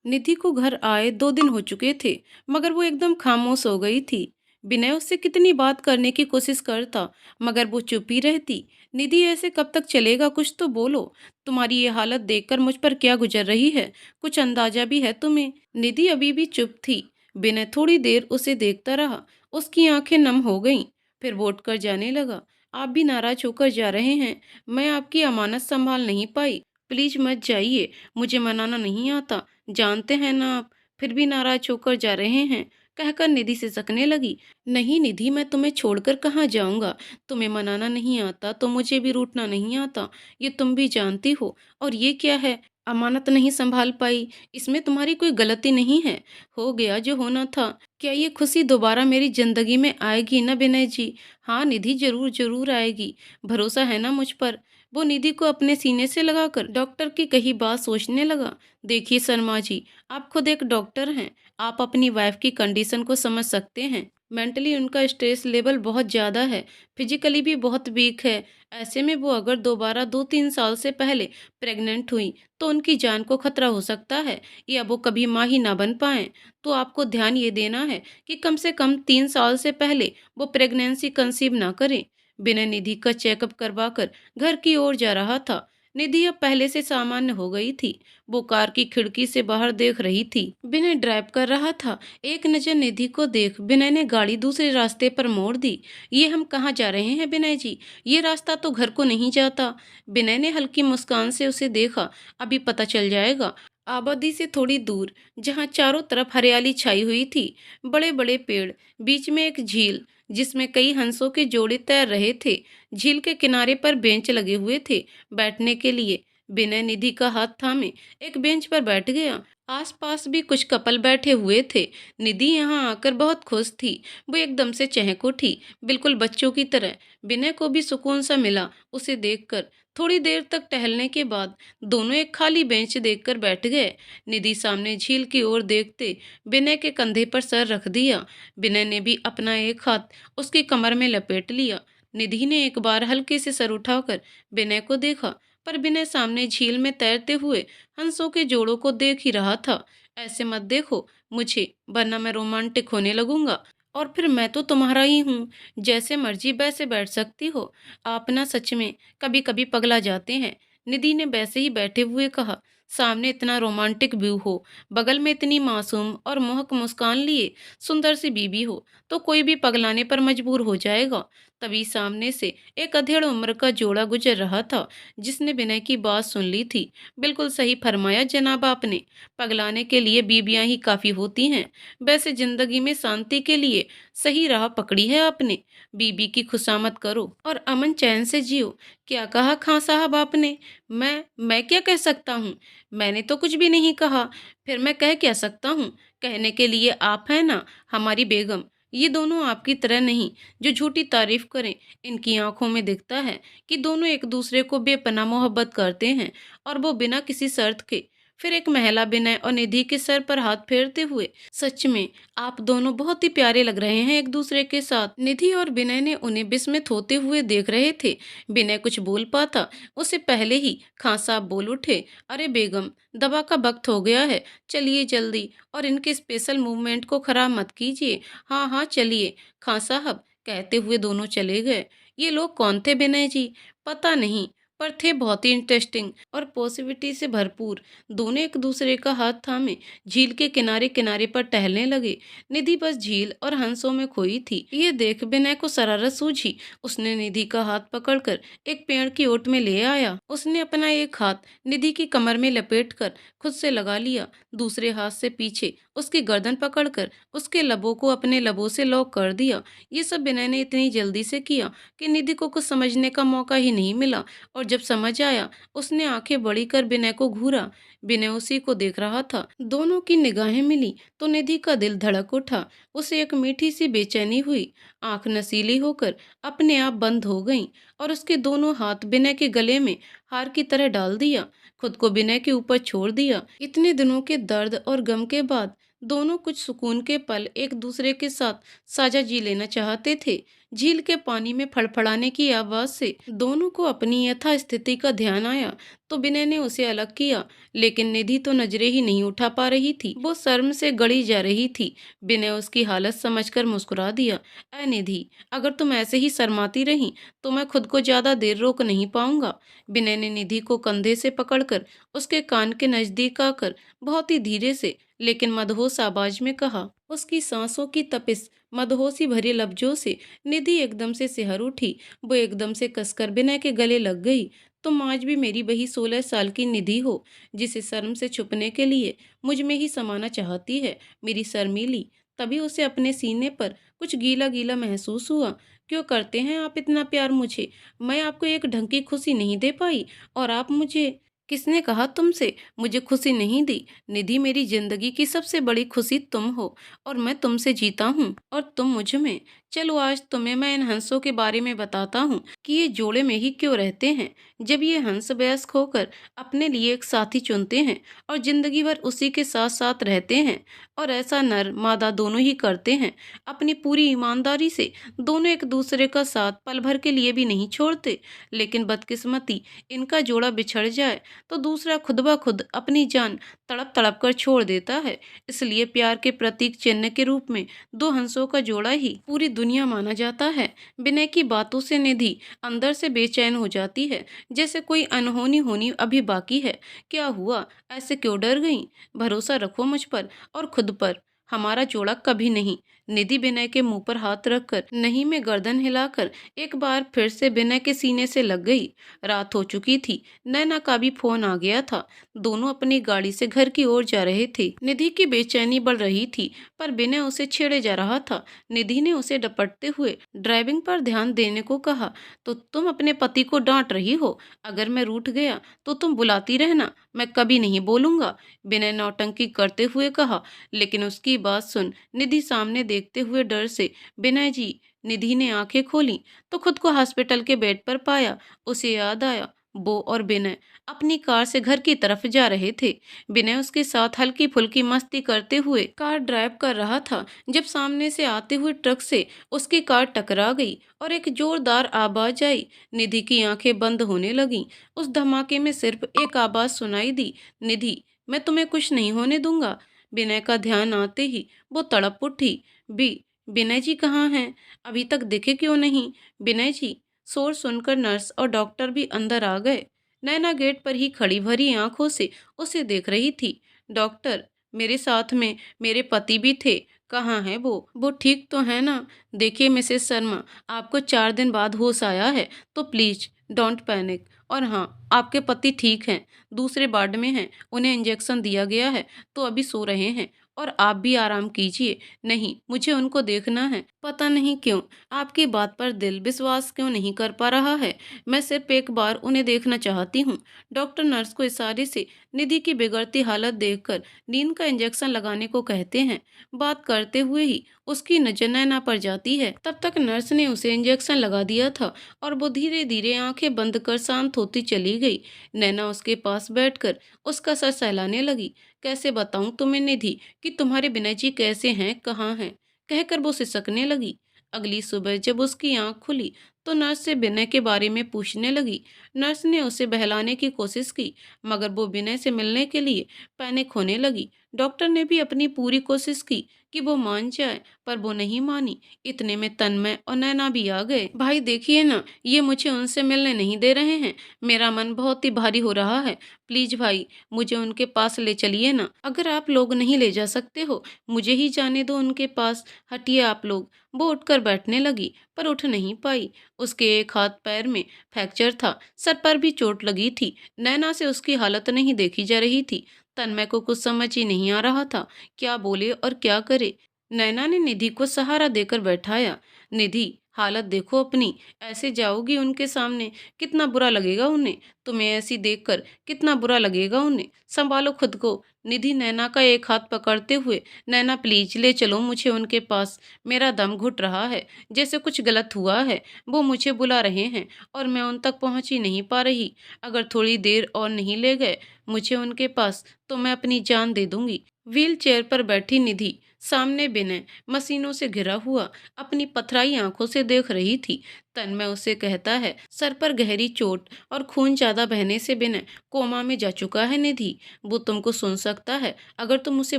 निधि को घर आए 2 दिन हो चुके थे, मगर वो एकदम खामोश हो गई थी। विनय उससे कितनी बात करने की कोशिश करता, मगर वो चुप ही रहती। निधि, ऐसे कब तक चलेगा? कुछ तो बोलो। तुम्हारी ये हालत देखकर मुझ पर क्या गुजर रही है, कुछ अंदाजा भी है तुम्हें? निधि अभी भी चुप थी। विनय थोड़ी देर उसे देखता रहा। उसकी आंखें नम हो गईं। फिर वो उठकर जाने लगा। आप भी नाराज होकर जा रहे हैं? मैं आपकी अमानत संभाल नहीं पाई। प्लीज मत जाइए। मुझे मनाना नहीं आता, जानते हैं ना आप। फिर भी नाराज होकर जा रहे हैं, कहकर निधि सिसकने लगी। नहीं निधि, मैं तुम्हें छोड़कर कहाँ जाऊंगा। तुम्हें मनाना नहीं आता तो मुझे भी रूठना नहीं आता, ये तुम भी जानती हो। और ये क्या है, अमानत नहीं संभाल पाई? इसमें तुम्हारी कोई गलती नहीं है। हो गया जो होना था। क्या ये खुशी दोबारा मेरी जिंदगी में आएगी ना विनय जी? हाँ निधि, जरूर जरूर आएगी। भरोसा है ना मुझ पर? वो निधि को अपने सीने से लगाकर डॉक्टर की कही बात सोचने लगा। देखिए शर्मा जी, आप खुद एक डॉक्टर हैं। आप अपनी वाइफ की कंडीशन को समझ सकते हैं। मेंटली उनका स्ट्रेस लेवल बहुत ज़्यादा है, फिजिकली भी बहुत वीक है। ऐसे में वो अगर दोबारा 2-3 साल से पहले प्रेग्नेंट हुई तो उनकी जान को खतरा हो सकता है, या वो कभी माँ ही ना बन पाए। तो आपको ध्यान ये देना है कि कम से कम 3 साल से पहले वो प्रेगनेंसी कंसीव ना करें। बिना निधि का चेकअप करवाकर घर की ओर जा रहा था। निधि अब पहले से सामान्य हो गई थी। वो कार की खिड़की से बाहर देख रही थी। विनय ड्राइव कर रहा था। एक नजर निधि को देख विनय ने गाड़ी दूसरे रास्ते पर मोड़ दी। ये हम कहाँ जा रहे हैं विनय जी? ये रास्ता तो घर को नहीं जाता। विनय ने हल्की मुस्कान से उसे देखा। अभी पता चल जाएगा। आबादी से थोड़ी दूर, जहाँ चारों तरफ हरियाली छाई हुई थी, बड़े बड़े पेड़, बीच में एक झील जिसमें कई हंसों के जोड़े तैर रहे थे। झील के किनारे पर बेंच लगे हुए थे बैठने के लिए। विनय निधि का हाथ थामे एक बेंच पर बैठ गया। आसपास भी कुछ कपल बैठे हुए थे। निधि यहाँ आकर बहुत खुश थी। वो एकदम से चहक उठी, बिल्कुल बच्चों की तरह। विनय को भी सुकून सा मिला उसे देखकर। थोड़ी देर तक टहलने के बाद दोनों एक खाली बेंच देखकर बैठ गए। निधि सामने झील की ओर देखते विनय के कंधे पर सर रख दिया। विनय ने भी अपना एक हाथ उसकी कमर में लपेट लिया। निधि ने एक बार हल्के से सर उठाकर विनय को देखा, पर विनय सामने झील में तैरते हुए हंसों के जोड़ों को देख ही रहा था। ऐसे मत देखो मुझे, वरना मैं रोमांटिक होने लगूंगा। और फिर मैं तो तुम्हारा ही हूँ। जैसे मर्जी वैसे बैठ सकती हो। आप ना सच में कभी कभी पगला जाते हैं। निधि ने वैसे ही बैठे हुए कहा। सामने इतना रोमांटिक व्यू हो, बगल में इतनी मासूम और मोहक मुस्कान लिए सुंदर सी बीबी हो, तो कोई भी पगलाने पर मजबूर हो जाएगा। तभी सामने से एक अधेड़ उम्र का जोड़ा गुजर रहा था, जिसने विनय की बात सुन ली थी। बिल्कुल सही फरमाया जनाब आपने। पगलाने के लिए बीबियां ही काफी होती हैं। वैसे जिंदगी में शांति के लिए सही राह पकड़ी है आपने। बीबी की खुशामद करो और अमन चैन से जियो। क्या कहा खां साहब आपने? मैं क्या कह सकता हूँ? मैंने तो कुछ भी नहीं कहा। फिर मैं कह क्या सकता हूँ? कहने के लिए आप हैं ना हमारी बेगम। ये दोनों आपकी तरह नहीं, जो झूठी तारीफ करें। इनकी आंखों में दिखता है कि दोनों एक दूसरे को बेपनाह मोहब्बत करते हैं, और वो बिना किसी शर्त के। फिर एक महिला विनय और निधि के सर पर हाथ फेरते हुए, सच में आप दोनों बहुत ही प्यारे लग रहे हैं एक दूसरे के साथ। निधि और विनय ने उन्हें विस्मित होते हुए देख रहे थे। विनय कुछ बोल पाता उससे पहले ही खां साहब बोल उठे। अरे बेगम, दवा का वक्त हो गया है, चलिए जल्दी, और इनके स्पेशल मूवमेंट को खराब मत कीजिए। हाँ हाँ चलिए खां साहब, कहते हुए दोनों चले गए। ये लोग कौन थे विनय जी? पता नहीं, पर थे बहुत ही इंटरेस्टिंग और पॉजिटिविटी से भरपूर। दोनों एक दूसरे का हाथ थामे झील के किनारे किनारे पर टहलने लगे। निधि बस झील और हंसों में खोई थी। ये देख विनय को शरारत सूझी। उसने निधि का हाथ पकड़कर एक पेड़ की ओट में ले आया। उसने अपना एक हाथ निधि की कमर में लपेटकर खुद से लगा लिया। दूसरे हाथ से पीछे उसकी गर्दन पकड़कर उसके लबों को अपने लबों से लॉक कर दिया। ये सब विनय ने इतनी जल्दी से किया कि निधि को कुछ समझने का मौका ही नहीं मिला। और जब समझ आया, उसने आंखें बड़ी कर विनय को घूरा। विनय उसी को देख रहा था। दोनों की निगाहें मिली तो निधि का दिल धड़क उठा। उसे एक मीठी सी बेचैनी हुई। आंख नसीली होकर अपने आप बंद हो गईं, और उसके दोनों हाथ विनय के गले में हार की तरह डाल दिया। खुद को विनय के ऊपर छोड़ दिया। इतने दिनों के दर्द और गम के बाद दोनों कुछ सुकून के पल एक दूसरे के साथ साझा जी लेना चाहते थे। झील के पानी में फड़फड़ाने की आवाज से दोनों को अपनी यथास्थिति का ध्यान आया तो विनय ने उसे अलग किया, लेकिन निधि तो नजरें ही नहीं उठा पा रही थी। वो शर्म से गड़ी जा रही थी। विनय उसकी हालत समझकर मुस्कुरा दिया। ऐ निधि, अगर तुम ऐसे ही शर्माती रही तो मैं खुद को ज्यादा देर रोक नहीं पाऊंगा। विनय ने निधि को कंधे से पकड़कर उसके कान के नजदीक आकर बहुत ही धीरे से लेकिन मदहोश आवाज में कहा। उसकी सांसों की तपिश मदहोशी भरे लफ्जों से निधि एकदम से सिहर उठी। वो एकदम से कसकर विनय के गले लग गई। तुम आज भी मेरी वही 16 साल की निधि हो, जिसे शर्म से छुपने के लिए मुझ में ही समाना चाहती है। मेरी शर्मीली। तभी उसे अपने सीने पर कुछ गीला गीला महसूस हुआ। क्यों करते हैं आप इतना प्यार मुझे? मैं आपको एक ढंग की खुशी नहीं दे पाई और आप मुझे। किसने कहा तुमसे मुझे खुशी नहीं दी? निधि, मेरी जिंदगी की सबसे बड़ी खुशी तुम हो और मैं तुमसे जीता हूँ और तुम मुझ में। चलो आज तुम्हें मैं इन हंसों के बारे में बताता हूँ कि ये जोड़े में ही क्यों रहते हैं। जब ये हंस वयस्क होकर अपने लिए एक साथी चुनते हैं और जिंदगी भर उसी के साथ साथ रहते हैं, और ऐसा नर मादा दोनों ही करते हैं, अपनी पूरी ईमानदारी से दोनों एक दूसरे का साथ पल भर के लिए भी नहीं छोड़ते। लेकिन बदकिस्मती, इनका जोड़ा बिछड़ जाए तो दूसरा खुद ब खुद अपनी जान तड़प तड़प कर छोड़ देता है। इसलिए प्यार के प्रतीक चिन्ह के रूप में दो हंसों का जोड़ा ही पूरी दुनिया माना जाता है। विनय की बातों से निधि अंदर से बेचैन हो जाती है, जैसे कोई अनहोनी होनी अभी बाकी है। क्या हुआ? ऐसे क्यों डर गई? भरोसा रखो मुझ पर और खुद पर। हमारा जोड़ा कभी नहीं। निधि विनय के मुंह पर हाथ रखकर नहीं में गर्दन हिलाकर एक बार फिर से विनय के सीने से लग गई। रात हो चुकी थी। नैना का भी फोन आ गया था। दोनों अपनी गाड़ी से घर की ओर जा रहे थे। निधि की बेचैनी बढ़ रही थी, पर विनय उसे छेड़े जा रहा था। निधि ने उसे डपटते हुए ड्राइविंग पर ध्यान देने को कहा। तो तुम अपने पति को डांट रही हो? अगर मैं रूठ गया तो तुम बुलाती रहना, मैं कभी नहीं बोलूंगा, विनय नौटंकी करते हुए कहा। लेकिन उसकी बात सुन निधि सामने देखते हुए डर से, विनय जी। निधि ने आंखें खोली तो खुद को हॉस्पिटल के बेड पर पाया। उसे याद आया वो और विनय अपनी कार से घर की तरफ जा रहे थे। विनय उसके साथ हल्की फुल्की मस्ती करते हुए कार ड्राइव कर रहा था जब सामने से आते हुए ट्रक से उसकी कार टकरा गई और एक जोरदार आवाज आई। निधि की आंखें बंद होने लगीं। उस धमाके में सिर्फ एक आवाज सुनाई दी, निधि, मैं तुम्हें कुछ नहीं होने दूंगा। विनय का ध्यान आते ही वो तड़प उठी। बी विनय जी कहाँ हैं? अभी तक दिखे क्यों नहीं? विनय जी। शोर सुनकर नर्स और डॉक्टर भी अंदर आ गए। नैना गेट पर ही खड़ी भरी आंखों से उसे देख रही थी। डॉक्टर, मेरे साथ में मेरे पति भी थे। कहाँ है वो ठीक तो है ना? देखिए मिसेस शर्मा, आपको 4 दिन बाद होश आया है, तो प्लीज डोंट पैनिक। और हाँ, आपके पति ठीक हैं, दूसरे वार्ड में हैं, उन्हें इंजेक्शन दिया गया है तो अभी सो रहे हैं। और आप भी आराम कीजिए। नहीं, मुझे उनको देखना है। पता नहीं क्यों आपकी बात पर दिल विश्वास क्यों नहीं कर पा रहा है। मैं सिर्फ एक बार उन्हें देखना चाहती हूँ। डॉक्टर नर्स को इशारे से निधि की बिगड़ती हालत देखकर नींद का इंजेक्शन लगाने को कहते हैं। बात करते हुए ही उसकी नजर नैना पर जाती है। तब तक नर्स ने उसे इंजेक्शन लगा दिया था और वो धीरे धीरे आंखें बंद कर शांत होती चली गई। नैना उसके पास बैठकर उसका सर सहलाने लगी। कैसे बताऊं तुम्हें निधि कि तुम्हारे विनय जी कैसे हैं, कहाँ हैं? कहकर वो सिसकने लगी। अगली सुबह जब उसकी आंख खुली तो नर्स से विनय के बारे में पूछने लगी। नर्स ने उसे बहलाने की कोशिश की, मगर वो विनय से मिलने के लिए पैनिक होने लगी। डॉक्टर ने भी अपनी पूरी कोशिश की कि वो मान जाए, पर वो नहीं मानी। इतने में तन्मय और नैना भी आ गए। भाई देखिए ना, ये मुझे उनसे मिलने नहीं दे रहे हैं। मेरा मन बहुत ही भारी हो रहा है। प्लीज भाई, मुझे उनके पास ले चलिए ना। अगर आप लोग नहीं ले जा सकते हो, मुझे ही जाने दो उनके पास। हटिए आप लोग। वो उठकर बैठने लगी, पर उठ नहीं पाई। उसके एक हाथ पैर में फ्रैक्चर था, सर पर भी चोट लगी थी। नैना से उसकी हालत नहीं देखी जा रही थी। तन्मय को कुछ समझ ही नहीं आ रहा था, क्या बोले और क्या करे। नैना ने निधि को सहारा देकर बैठाया। निधि, हालत देखो अपनी, ऐसे जाओगी उनके सामने, कितना बुरा लगेगा उन्हें। तुम्हें ऐसी देखकर कितना बुरा लगेगा उन्हें। संभालो खुद को। निधि नैना का एक हाथ पकड़ते हुए, नैना प्लीज ले चलो मुझे उनके पास। मेरा दम घुट रहा है, जैसे कुछ गलत हुआ है। वो मुझे बुला रहे हैं और मैं उन तक पहुंच ही नहीं पा रही। अगर थोड़ी देर और नहीं ले गए मुझे उनके पास तो मैं अपनी जान दे दूंगी। व्हील चेयर पर बैठी निधि सामने विनय मशीनों से घिरा हुआ अपनी पथराई आंखों से देख रही थी। तन्मय उसे कहता है, सर पर गहरी चोट और खून ज्यादा बहने से विनय कोमा में जा चुका है निधि। वो तुमको सुन सकता है। अगर तुम उसे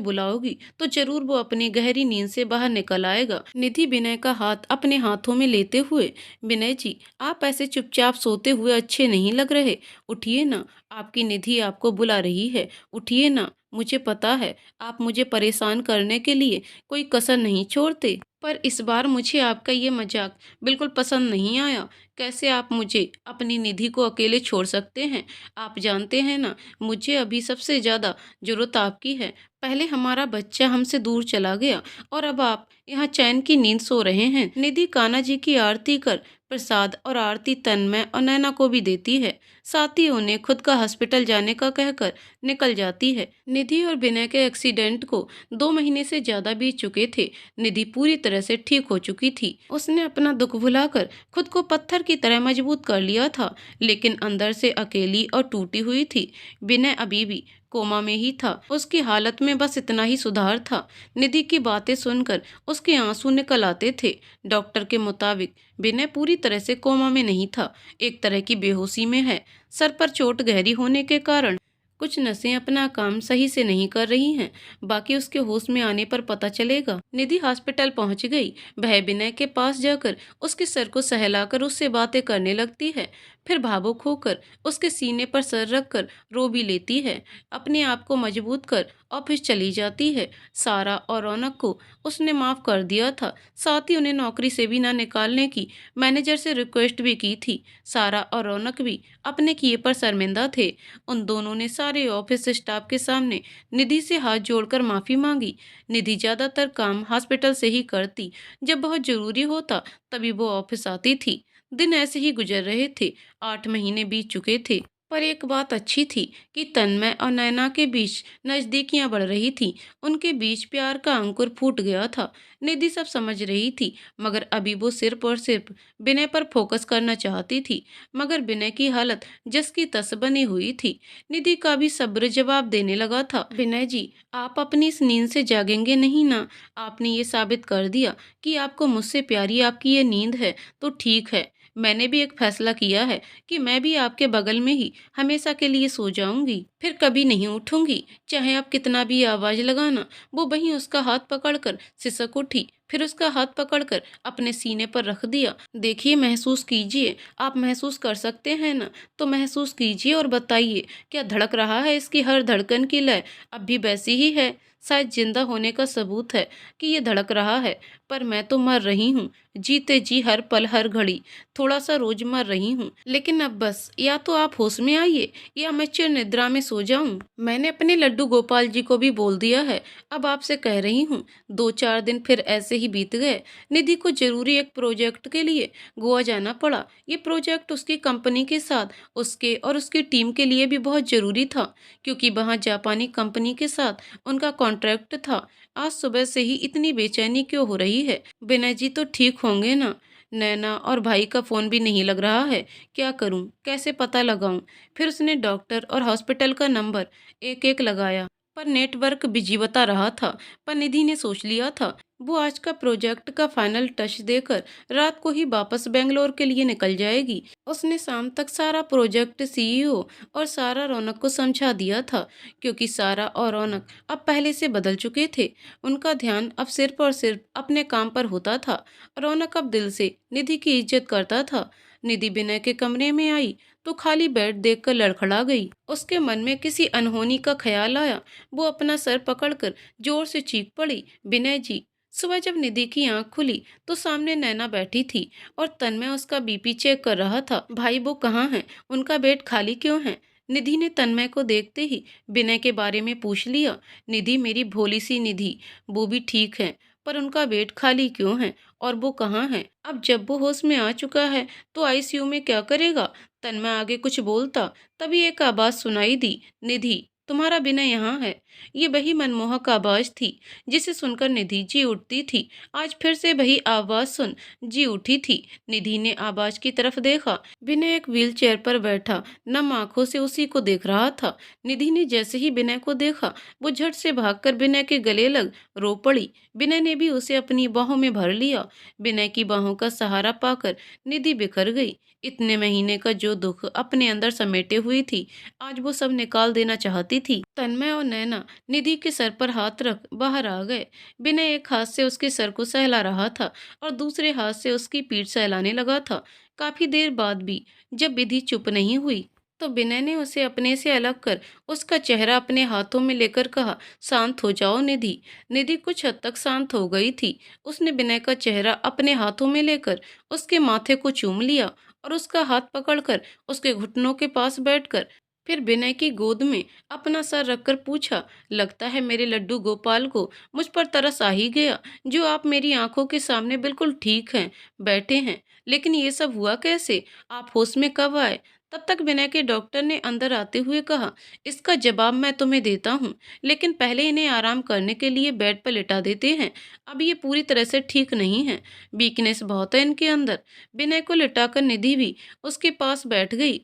बुलाओगी तो जरूर वो अपनी गहरी नींद से बाहर निकल आएगा। निधि विनय का हाथ अपने हाथों में लेते हुए, विनय जी, आप ऐसे चुपचाप सोते हुए अच्छे नहीं लग रहे। उठिए ना, आपकी निधि आपको बुला रही है। उठिए ना, मुझे पता है आप मुझे परेशान करने के लिए कोई कसर नहीं छोड़ते, पर इस बार मुझे आपका ये मजाक बिल्कुल पसंद नहीं आया। कैसे आप मुझे अपनी निधि को अकेले छोड़ सकते हैं? आप जानते हैं ना, मुझे अभी सबसे ज्यादा जरूरत आपकी है। पहले हमारा बच्चा हमसे दूर चला गया और अब आप यहाँ चैन की नींद सो रहे हैं। निधि कान्हा जी की आरती कर प्रसाद और आरती तन्मय और नैना को भी देती है। साथ ही उन्हें खुद का हॉस्पिटल जाने का कहकर निकल जाती है। निधि और विनय के एक्सीडेंट को 2 महीने से ज्यादा बीत चुके थे। निधि पूरी तरह से ठीक हो चुकी थी। उसने अपना दुख भुलाकर खुद को पत्थर की तरह मजबूत कर लिया था, लेकिन अंदर से अकेली और टूटी हुई थी। विनय अभी भी कोमा में ही था। उसकी हालत में बस इतना ही सुधार था। निधि की बातें सुनकर उसके आंसू निकल आते थे। डॉक्टर के मुताबिक विनय पूरी तरह से कोमा में नहीं था, एक तरह की बेहोशी में है। सर पर चोट गहरी होने के कारण कुछ नसें अपना काम सही से नहीं कर रही हैं। बाकी उसके होश में आने पर पता चलेगा। निधि हॉस्पिटल पहुंच गई। वह विनय के पास जाकर उसके सर को सहलाकर उससे बातें करने लगती है। फिर भावुक होकर उसके सीने पर सर रखकर रो भी लेती है। अपने आप को मजबूत कर ऑफिस चली जाती है। सारा और रौनक को उसने माफ कर दिया था। साथ ही उन्हें नौकरी से भी ना निकालने की मैनेजर से रिक्वेस्ट भी की थी। सारा और रौनक भी अपने किए पर शर्मिंदा थे। उन दोनों ने सारे ऑफिस स्टाफ के सामने निधि से हाथ जोड़कर माफी मांगी। निधि ज्यादातर काम हॉस्पिटल से ही करती। जब बहुत जरूरी होता तभी वो ऑफिस आती थी। दिन ऐसे ही गुजर रहे थे। 8 महीने बीत चुके थे। पर एक बात अच्छी थी कि तन्मय और नैना के बीच नजदीकियां बढ़ रही थी। उनके बीच प्यार का अंकुर फूट गया था। निधि सब समझ रही थी, मगर अभी वो सिर्फ और सिर्फ विनय पर फोकस करना चाहती थी। मगर विनय की हालत जस की तस बनी हुई थी। निधि का भी सब्र जवाब देने लगा था। विनय जी, आप अपनी इस नींद से जागेंगे नहीं ना। आपने ये साबित कर दिया कि आपको मुझसे प्यारी आपकी ये नींद है, तो ठीक है। मैंने भी एक फैसला किया है कि मैं भी आपके बगल में ही हमेशा के लिए सो जाऊंगी, फिर कभी नहीं उठूंगी। चाहे आप कितना भी आवाज लगाना। वो वहीं उसका हाथ पकड़कर सिसक उठी, फिर उसका हाथ पकड़कर अपने सीने पर रख दिया। देखिए, महसूस कीजिए। आप महसूस कर सकते हैं ना, तो महसूस कीजिए और बताइए, क्या धड़क रहा है? इसकी हर धड़कन की लय अब भी वैसी ही है? शायद जिंदा होने का सबूत है कि ये धड़क रहा है, पर मैं तो मर रही हूँ। जीते जी हर पल हर घड़ी थोड़ा सा रोज मर रही हूँ। लेकिन अब बस, या तो आप होश में आइए या मैं चिर निद्रा में सो जाऊं। मैंने अपने लड्डू गोपाल जी को भी बोल दिया है। अब आपसे कह रही हूँ। 2-4 दिन फिर ऐसे ही बीत गए। निधि को जरूरी एक प्रोजेक्ट के लिए गोवा जाना पड़ा। ये प्रोजेक्ट उसकी कंपनी के साथ उसके और उसकी टीम के लिए भी बहुत जरूरी था, क्योंकि वहाँ जापानी कंपनी के साथ उनका कॉन्ट्रैक्ट था। आज सुबह से ही इतनी बेचैनी क्यों हो रही है? विनय जी तो ठीक होंगे ना? नैना और भाई का फोन भी नहीं लग रहा है। क्या करूं, कैसे पता लगाऊं? फिर उसने डॉक्टर और हॉस्पिटल का नंबर एक एक लगाया, पर नेटवर्क बिजी बता रहा था। पर निधि ने सोच लिया था, वो आज का प्रोजेक्ट का फाइनल टच देकर रात को ही वापस बेंगलोर के लिए निकल जाएगी। उसने शाम तक सारा प्रोजेक्ट सीईओ और सारा रौनक को समझा दिया था, क्योंकि सारा और रौनक अब पहले से बदल चुके थे। उनका ध्यान अब सिर्फ और सिर्फ अपने काम पर होता था। रौनक अब दिल से निधि की इज्जत करता था। निधि विनय के कमरे में आई तो खाली बेड देखकर लड़खड़ा गई। उसके मन में किसी अनहोनी का ख्याल आया। वो अपना सर पकड़कर जोर से चीख पड़ी, विनय जी। सुबह जब निधि की आंख खुली तो सामने नैना बैठी थी और तन्मय उसका बीपी चेक कर रहा था। भाई, वो कहाँ हैं? उनका बेड खाली क्यों है? निधि ने तन्मय को देखते ही विनय के बारे में पूछ लिया। निधि, मेरी भोली सी निधि, वो भी ठीक है, पर उनका बेड खाली क्यों है? और वो कहाँ है? अब जब वो होश में आ चुका है तो आईसीयू में क्या करेगा? तन्मय आगे कुछ बोलता, तभी एक आवाज सुनाई दी, निधि। तुम्हारा बिना यहाँ है। ये वही मनमोहक आवाज थी जिसे सुनकर निधि जी उठती थी। आज फिर से वही आवाज सुन जी उठी थी। निधि ने आवाज की तरफ देखा। विनय एक व्हील चेयर पर बैठा नम आंखों से उसी को देख रहा था। निधि ने जैसे ही विनय को देखा, वो झट से भागकर विनय के गले लग रो पड़ी। विनय ने भी उसे अपनी बाहों में भर लिया। विनय की बाहों का सहारा पाकर निधि बिखर गई। इतने महीने का जो दुख अपने अंदर समेटे हुई थी, आज वो सब निकाल देना चाहती थी। तन्मय और नैना निधि के सर पर हाथ रख बाहर आ गए। विनय एक हाथ से उसके सर को सहला रहा था और दूसरे हाथ से उसकी पीठ सहलाने लगा था। काफी देर बाद भी जब विधि चुप नहीं हुई, तो विनय ने उसे अपने से अलग कर उसका चेहरा अपने हाथों में लेकर कहा, शांत हो जाओ निधि। निधि कुछ हद तक शांत हो गई थी। उसने विनय का चेहरा अपने हाथों में लेकर उसके माथे को चूम लिया और उसका हाथ पकड़कर उसके घुटनों के पास बैठकर फिर विनय की गोद में अपना सर रखकर पूछा, लगता है मेरे लड्डू गोपाल को मुझ पर तरस आ ही गया, जो आप मेरी आंखों के सामने बिल्कुल ठीक हैं, बैठे हैं। लेकिन ये सब हुआ कैसे? आप होश में कब आए? तब तक विनय के डॉक्टर ने अंदर आते हुए कहा, इसका जवाब मैं तुम्हें देता हूँ, लेकिन पहले इन्हें आराम करने के लिए बेड पर लिटा देते हैं। अब ये पूरी तरह से ठीक नहीं है, वीकनेस बहुत है इनके अंदर। विनय को लिटाकर निधि भी उसके पास बैठ गई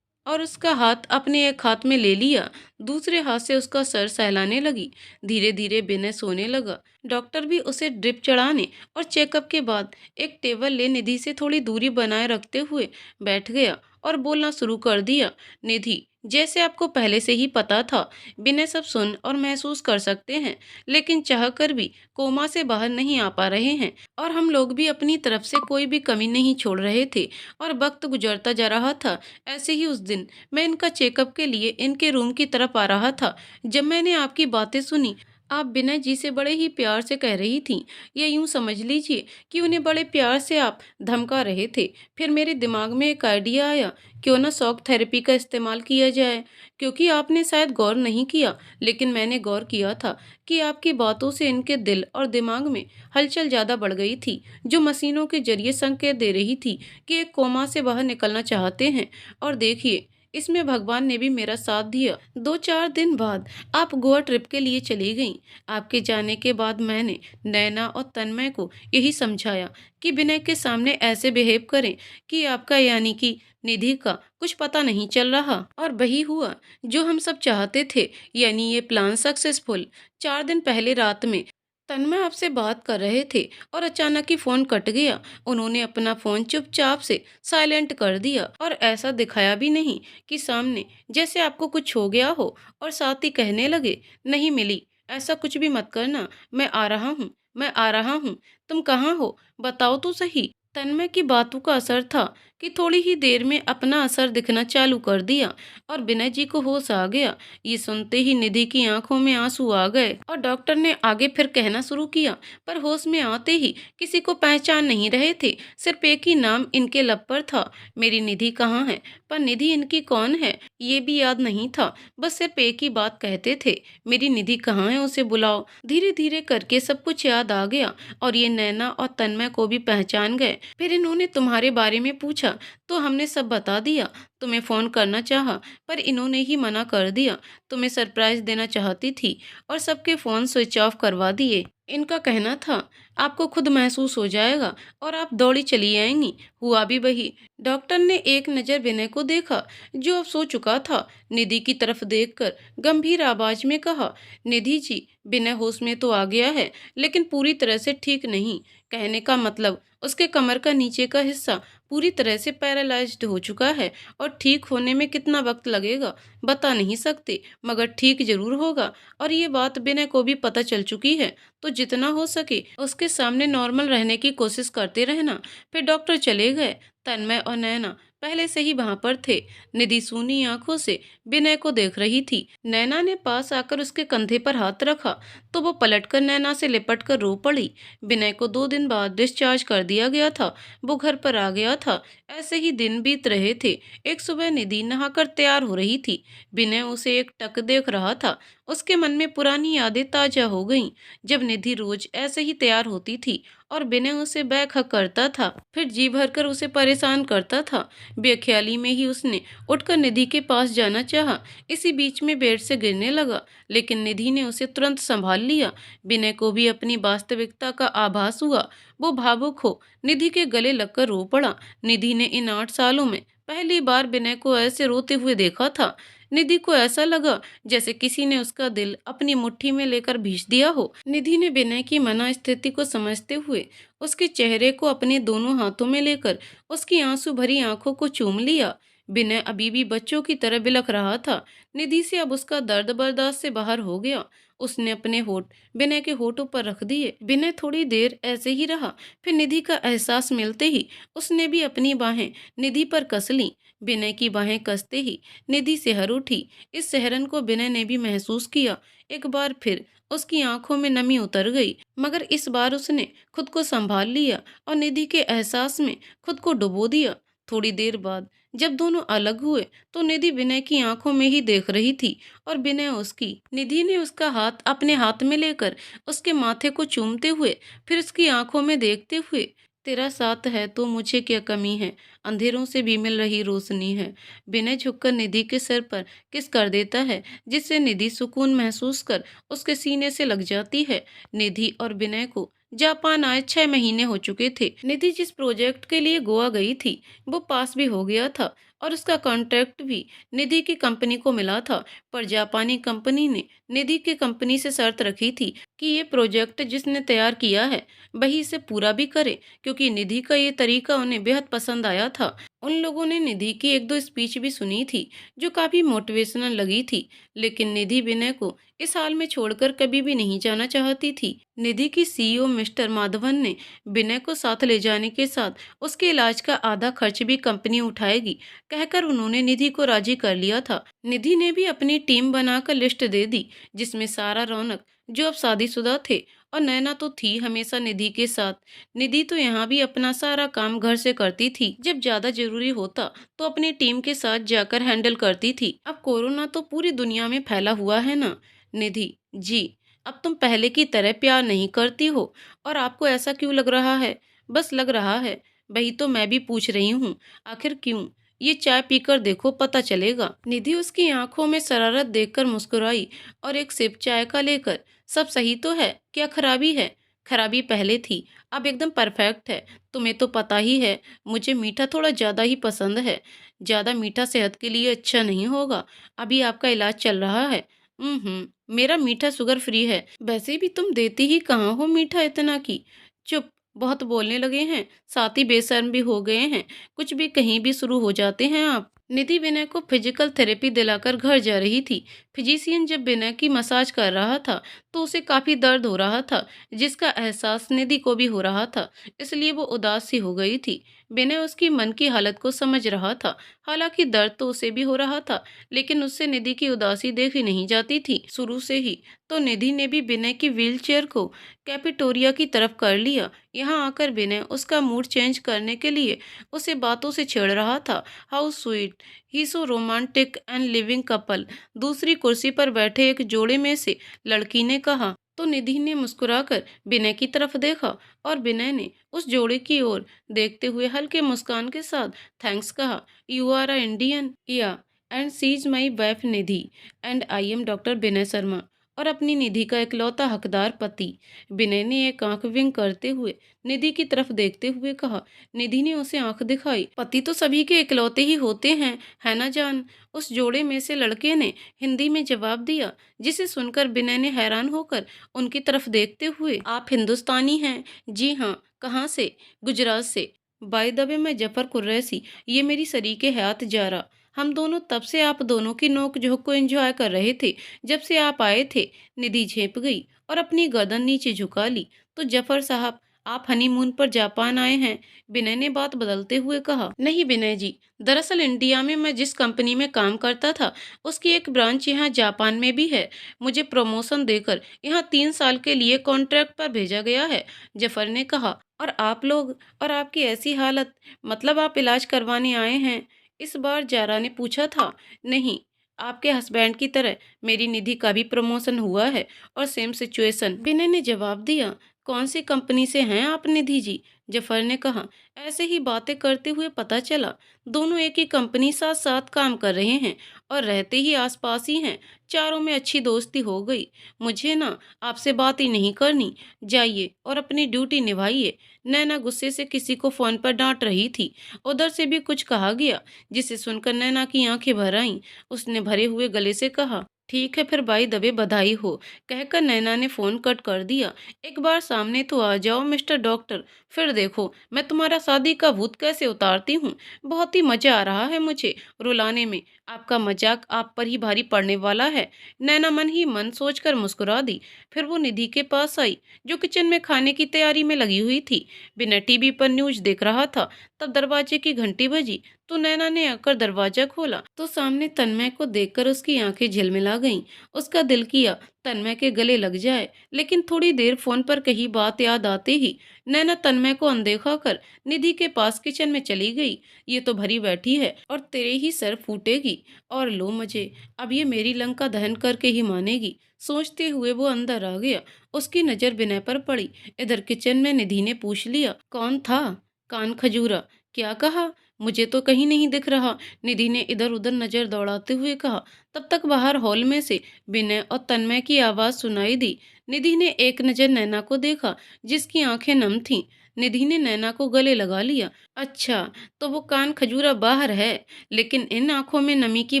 और उसका हाथ अपने एक हाथ में ले लिया, दूसरे हाथ से उसका सर सहलाने लगी। धीरे धीरे विनय सोने लगा। डॉक्टर भी उसे ड्रिप चढ़ाने और चेकअप के बाद एक टेबल ले निधि से थोड़ी दूरी बनाए रखते हुए बैठ गया और बोलना शुरू कर दिया, निधि, जैसे आपको पहले से ही पता था, विनय सब सुन और महसूस कर सकते हैं, लेकिन चाहकर भी कोमा से बाहर नहीं आ पा रहे हैं और हम लोग भी अपनी तरफ से कोई भी कमी नहीं छोड़ रहे थे और वक्त गुजरता जा रहा था। ऐसे ही उस दिन मैं इनका चेकअप के लिए इनके रूम की तरफ आ रहा था। जब मैंने आपकी बातें सुनी, आप विनय जी से बड़े ही प्यार से कह रही थी, या यूं समझ लीजिए कि उन्हें बड़े प्यार से आप धमका रहे थे। फिर मेरे दिमाग में एक आइडिया आया, क्यों ना शॉक थेरेपी का इस्तेमाल किया जाए। क्योंकि आपने शायद गौर नहीं किया, लेकिन मैंने गौर किया था कि आपकी बातों से इनके दिल और दिमाग में हलचल ज़्यादा बढ़ गई थी, जो मशीनों के जरिए संकेत दे रही थी कि एक कोमा से बाहर निकलना चाहते हैं। और देखिए, इसमें भगवान ने भी मेरा साथ दिया। 2-4 दिन बाद आप गोवा ट्रिप के लिए चली गईं। आपके जाने के बाद मैंने नैना और तन्मय को यही समझाया कि विनय के सामने ऐसे बिहेव करें कि आपका यानी कि निधि का कुछ पता नहीं चल रहा। और वही हुआ जो हम सब चाहते थे, यानी ये प्लान सक्सेसफुल। 4 दिन पहले रात में तन्मय आपसे बात कर रहे थे और अचानक ही फोन कट गया। उन्होंने अपना फोन चुपचाप से साइलेंट कर दिया और ऐसा दिखाया भी नहीं कि सामने जैसे आपको कुछ हो गया हो, और साथ ही कहने लगे, नहीं मिली, ऐसा कुछ भी मत करना, मैं आ रहा हूँ, मैं आ रहा हूँ, तुम कहाँ हो, बताओ तो सही। तन्मय की बातों का असर था कि थोड़ी ही देर में अपना असर दिखना चालू कर दिया और विनय जी को होश आ गया। ये सुनते ही निधि की आंखों में आंसू आ गए और डॉक्टर ने आगे फिर कहना शुरू किया, पर होश में आते ही किसी को पहचान नहीं रहे थे। सिर्फ एक ही नाम इनके लब पर था, मेरी निधि कहाँ है। पर निधि इनकी कौन है ये भी याद नहीं था। बस सिर्फ एक ही बात कहते थे, मेरी निधि कहाँ है, उसे बुलाओ। धीरे धीरे करके सब कुछ याद आ गया और ये नैना और तन्मय को भी पहचान गए। फिर इन्होंने तुम्हारे बारे में पूछा तो हमने सब बता दिया। तुम्हें फोन करना चाहा, पर इन्होंने ही मना कर दिया। तुम्हें सरप्राइज देना चाहती थी और सबके फोन स्विच ऑफ करवा दिए। इनका कहना था आपको खुद महसूस हो जाएगा और आप दौड़ी चली आएंगी। हुआ भी वही। डॉक्टर ने एक नज़र विनय को देखा, जो अब सो चुका था। निधि की तरफ देखकर गंभीर आवाज में कहा, निधि जी, विनय होश में तो आ गया है, लेकिन पूरी तरह से ठीक नहीं। कहने का मतलब उसके कमर का नीचे का हिस्सा पूरी तरह से पैरालाइज्ड हो चुका है और ठीक होने में कितना वक्त लगेगा बता नहीं सकते, मगर ठीक जरूर होगा। और ये बात विनय को भी पता चल चुकी है, तो जितना हो सके उसके सामने नॉर्मल रहने की कोशिश करते रहना। फिर डॉक्टर चले गए। तन्मय और नैना पहले से ही वहां पर थे। निधि सूनी आंखों से विनय को देख रही थी। नैना ने पास आकर उसके कंधे पर हाथ रखा तो वो पलटकर नैना से लिपट कर रो पड़ी। विनय को 2 दिन बाद डिस्चार्ज कर दिया गया था। वो घर पर आ गया था। ऐसे ही दिन बीत रहे थे। एक सुबह निधि नहाकर तैयार हो रही थी। विनय उसे एक टक देख रहा था। उसके मन में पुरानी यादें ताजा हो गईं, जब निधि रोज ऐसे ही तैयार होती थी और विनय उसे बैक करता था, फिर जी भरकर उसे परेशान करता था। बेख्याली में ही उसने उठकर निधि के पास जाना चाहा। इसी बीच में बेड से गिरने लगा, लेकिन निधि ने उसे तुरंत संभाल लिया। विनय को भी अपनी वास्तविकता का आभास हुआ। वो भावुक हो निधि के गले लगकर रो पड़ा। निधि ने इन 8 सालों में पहली बार विनय को ऐसे रोते हुए देखा था। निधि को ऐसा लगा जैसे किसी ने उसका दिल अपनी मुट्ठी में लेकर भींच दिया हो। निधि ने विनय की मनोस्थिति को समझते हुए उसके चेहरे को अपने दोनों हाथों में लेकर उसकी आंसू भरी आंखों को चूम लिया। विनय अभी भी बच्चों की तरह बिलख रहा था। निधि से अब उसका दर्द बर्दाश्त से बाहर हो गया। उसने अपने होठ विनय के होठों पर रख दिए। विनय थोड़ी देर ऐसे ही रहा, फिर निधि का एहसास मिलते ही उसने भी अपनी बाहें निधि पर कस लीं। विनय की बाहें कसते ही निधि सिहर उठी। इस सिहरन को विनय ने भी महसूस किया। एक बार फिर उसकी आंखों में नमी उतर गई, मगर इस बार उसने खुद को संभाल लिया और निधि के एहसास में खुद को डुबो दिया। थोड़ी देर बाद जब दोनों अलग हुए तो निधि विनय की आंखों में ही देख रही थी और विनय उसकी। निधि ने उसका हाथ अपने हाथ में लेकर उसके माथे को चूमते हुए फिर उसकी आंखों में देखते हुए, तेरा साथ है तो मुझे क्या कमी है, अंधेरों से भी मिल रही रोशनी है। विनय झुककर निधि के सर पर किस कर देता है, जिससे निधि सुकून महसूस कर उसके सीने से लग जाती है। निधि और विनय को जापान आए 6 महीने हो चुके थे। निधि जिस प्रोजेक्ट के लिए गोवा गई थी वो पास भी हो गया था और उसका कॉन्ट्रैक्ट भी निधि की कंपनी को मिला था। पर जापानी कंपनी ने निधि की कंपनी से शर्त रखी थी कि ये प्रोजेक्ट जिसने तैयार किया है वही इसे पूरा भी करे, क्योंकि निधि का ये तरीका उन्हें बेहद पसंद आया था। उन लोगों ने निधि की एक दो स्पीच भी सुनी थी जो काफी मोटिवेशनल लगी थी, लेकिन निधि विनय को इस हाल में छोड़कर कभी भी नहीं जाना चाहती थी। निधि की सीईओ मिस्टर माधवन ने विनय को साथ ले जाने के साथ उसके इलाज का आधा खर्च भी कंपनी उठाएगी कहकर उन्होंने निधि को राजी कर लिया था। निधि ने भी अपनी टीम बनाकर लिस्ट दे दी, जिसमें सारा, रौनक जो अब शादीशुदा थे, और नैना तो थी हमेशा निधि के साथ। निधि तो यहाँ भी अपना सारा काम घर से करती थी, जब ज्यादा जरूरी होता तो अपनी टीम के साथ जाकर हैंडल करती थी। अब कोरोना तो पूरी दुनिया में फैला हुआ है ना निधि जी, अब तुम पहले की तरह प्यार नहीं करती हो, और आपको ऐसा क्यों लग रहा है? बस लग रहा है, वही तो मैं भी पूछ रही हूँ, आखिर क्यों? ये चाय पीकर देखो, पता चलेगा। निधि उसकी आंखों में शरारत देखकर मुस्कुराई और एक सिप चाय का लेकर, सब सही तो है, क्या खराबी है? खराबी पहले थी, अब एकदम परफेक्ट है। तुम्हें तो पता ही है मुझे मीठा थोड़ा ज्यादा ही पसंद है। ज्यादा मीठा सेहत के लिए अच्छा नहीं होगा। अभी आपका इलाज चल रहा है। मेरा मीठा शुगर फ्री है। वैसे भी तुम देती ही कहाँ हो मीठा इतना की। चुप, बहुत बोलने लगे हैं, साथ ही बेशर्म भी हो गए हैं। कुछ भी कहीं भी शुरू हो जाते हैं आप। निधि विनय को फिजिकल थेरेपी दिलाकर घर जा रही थी। फिजिशियन जब विनय की मसाज कर रहा था तो उसे काफी दर्द हो रहा था, जिसका एहसास निधि को भी हो रहा था, इसलिए वो उदास सी हो गई थी। विनय उसकी मन की हालत को समझ रहा था। हालांकि दर्द तो उसे भी हो रहा था, लेकिन उससे निधि की उदासी देखी नहीं जाती थी शुरू से ही। तो निधि ने भी विनय की व्हीलचेयर को कैपिटोरिया की तरफ कर लिया। यहाँ आकर विनय उसका मूड चेंज करने के लिए उसे बातों से छेड़ रहा था। How sweet, he so romantic and living couple. दूसरी कुर्सी पर बैठे एक जोड़े में से लड़की ने कहा। तो निधि ने मुस्कुराकर विनय की तरफ देखा और विनय ने उस जोड़े की ओर देखते हुए हल्के मुस्कान के साथ थैंक्स कहा। You are a Indian? Yeah, and she is my wife Nidhi, and I am doctor Vinay Sharma, और अपनी निधि का इकलौता हकदार पति। विनय ने एक आंख विंग करते हुए निधि की तरफ देखते हुए कहा। निधि ने उसे आंख दिखाई। पति तो सभी के इकलौते ही होते हैं, है ना जान? उस जोड़े में से लड़के ने हिंदी में जवाब दिया, जिसे सुनकर विनय ने हैरान होकर उनकी तरफ देखते हुए, आप हिंदुस्तानी हैं? जी हाँ। कहाँ से? गुजरात से। बाय द वे, मैं जफर कुरैशी, ये मेरी शरीके हयात जारा। हम दोनों तब से आप दोनों की नोक झोंक को एंजॉय कर रहे थे, जब से आप आए थे। निधि झेप गई और अपनी गर्दन नीचे झुका ली। तो जफर साहब, आप हनीमून पर जापान आए हैं? विनय ने बात बदलते हुए कहा। नहीं विनय जी, दरअसल इंडिया में मैं जिस कंपनी में काम करता था उसकी एक ब्रांच यहाँ जापान में भी है। मुझे प्रमोशन देकर यहाँ 3 साल के लिए कॉन्ट्रैक्ट पर भेजा गया है, जफर ने कहा। और आप लोग, और आपकी ऐसी हालत, मतलब आप इलाज करवाने आए हैं? इस बार जारा ने पूछा था। नहीं, आपके हस्बैंड की तरह मेरी निधि का भी प्रमोशन हुआ है और सेम सिचुएशन। विनय ने जवाब दिया। कौन सी कंपनी से हैं आप निधि जी? जफर ने कहा। ऐसे ही बातें करते हुए पता चला दोनों एक ही कंपनी साथ साथ काम कर रहे हैं और रहते ही आसपास ही हैं। चारों में अच्छी दोस्ती हो गई। मुझे ना आपसे बात ही नहीं करनी, जाइए और अपनी ड्यूटी निभाइए। नैना गुस्से से किसी को फोन पर डांट रही थी। उधर से भी कुछ कहा गया जिसे सुनकर नैना की आंखें भर आईं। उसने भरे हुए गले से कहा, ठीक है फिर भाई दबे बधाई हो। कहकर नैना ने फोन कट कर दिया। एक बार सामने तो आ जाओ मिस्टर डॉक्टर, फिर देखो मैं तुम्हारा शादी का भूत कैसे उतारती हूँ। बहुत ही मजा आ रहा है मुझे रुलाने में। आपका मजाक आप पर ही भारी पड़ने वाला है। नैना मन ही मन सोचकर मुस्कुरा दी। फिर वो निधि के पास आई जो किचन में खाने की तैयारी में लगी हुई थी। बिना टीवी पर न्यूज देख रहा था। तब दरवाजे की घंटी बजी तो नैना ने आकर दरवाजा खोला तो सामने तन्मय को देखकर उसकी आंखें झिलमिला गईं। उसका दिल किया तन्मय के गले लग जाए, लेकिन थोड़ी देर फोन पर कही बात याद आते ही नैना तन्मय को अनदेखा कर निधि के पास किचन में चली गई। ये तो भरी बैठी है और तेरे ही सर फूटेगी, और लो मुझे, अब ये मेरी लंका दहन करके ही मानेगी। सोचते हुए वो अंदर आ गया। उसकी नजर विनय पर पड़ी। इधर किचन में निधि ने पूछ लिया, कौन था? कान खजूरा। क्या कहा? मुझे तो कहीं नहीं दिख रहा। निधि ने इधर उधर नजर दौड़ाते हुए कहा। तब तक बाहर हॉल में से विनय और तन्मय की आवाज सुनाई दी। निधि ने एक नजर नैना को देखा जिसकी आंखें नम थीं। निधि ने नैना को गले लगा लिया। अच्छा, तो वो कान खजूरा बाहर है, लेकिन इन आंखों में नमी की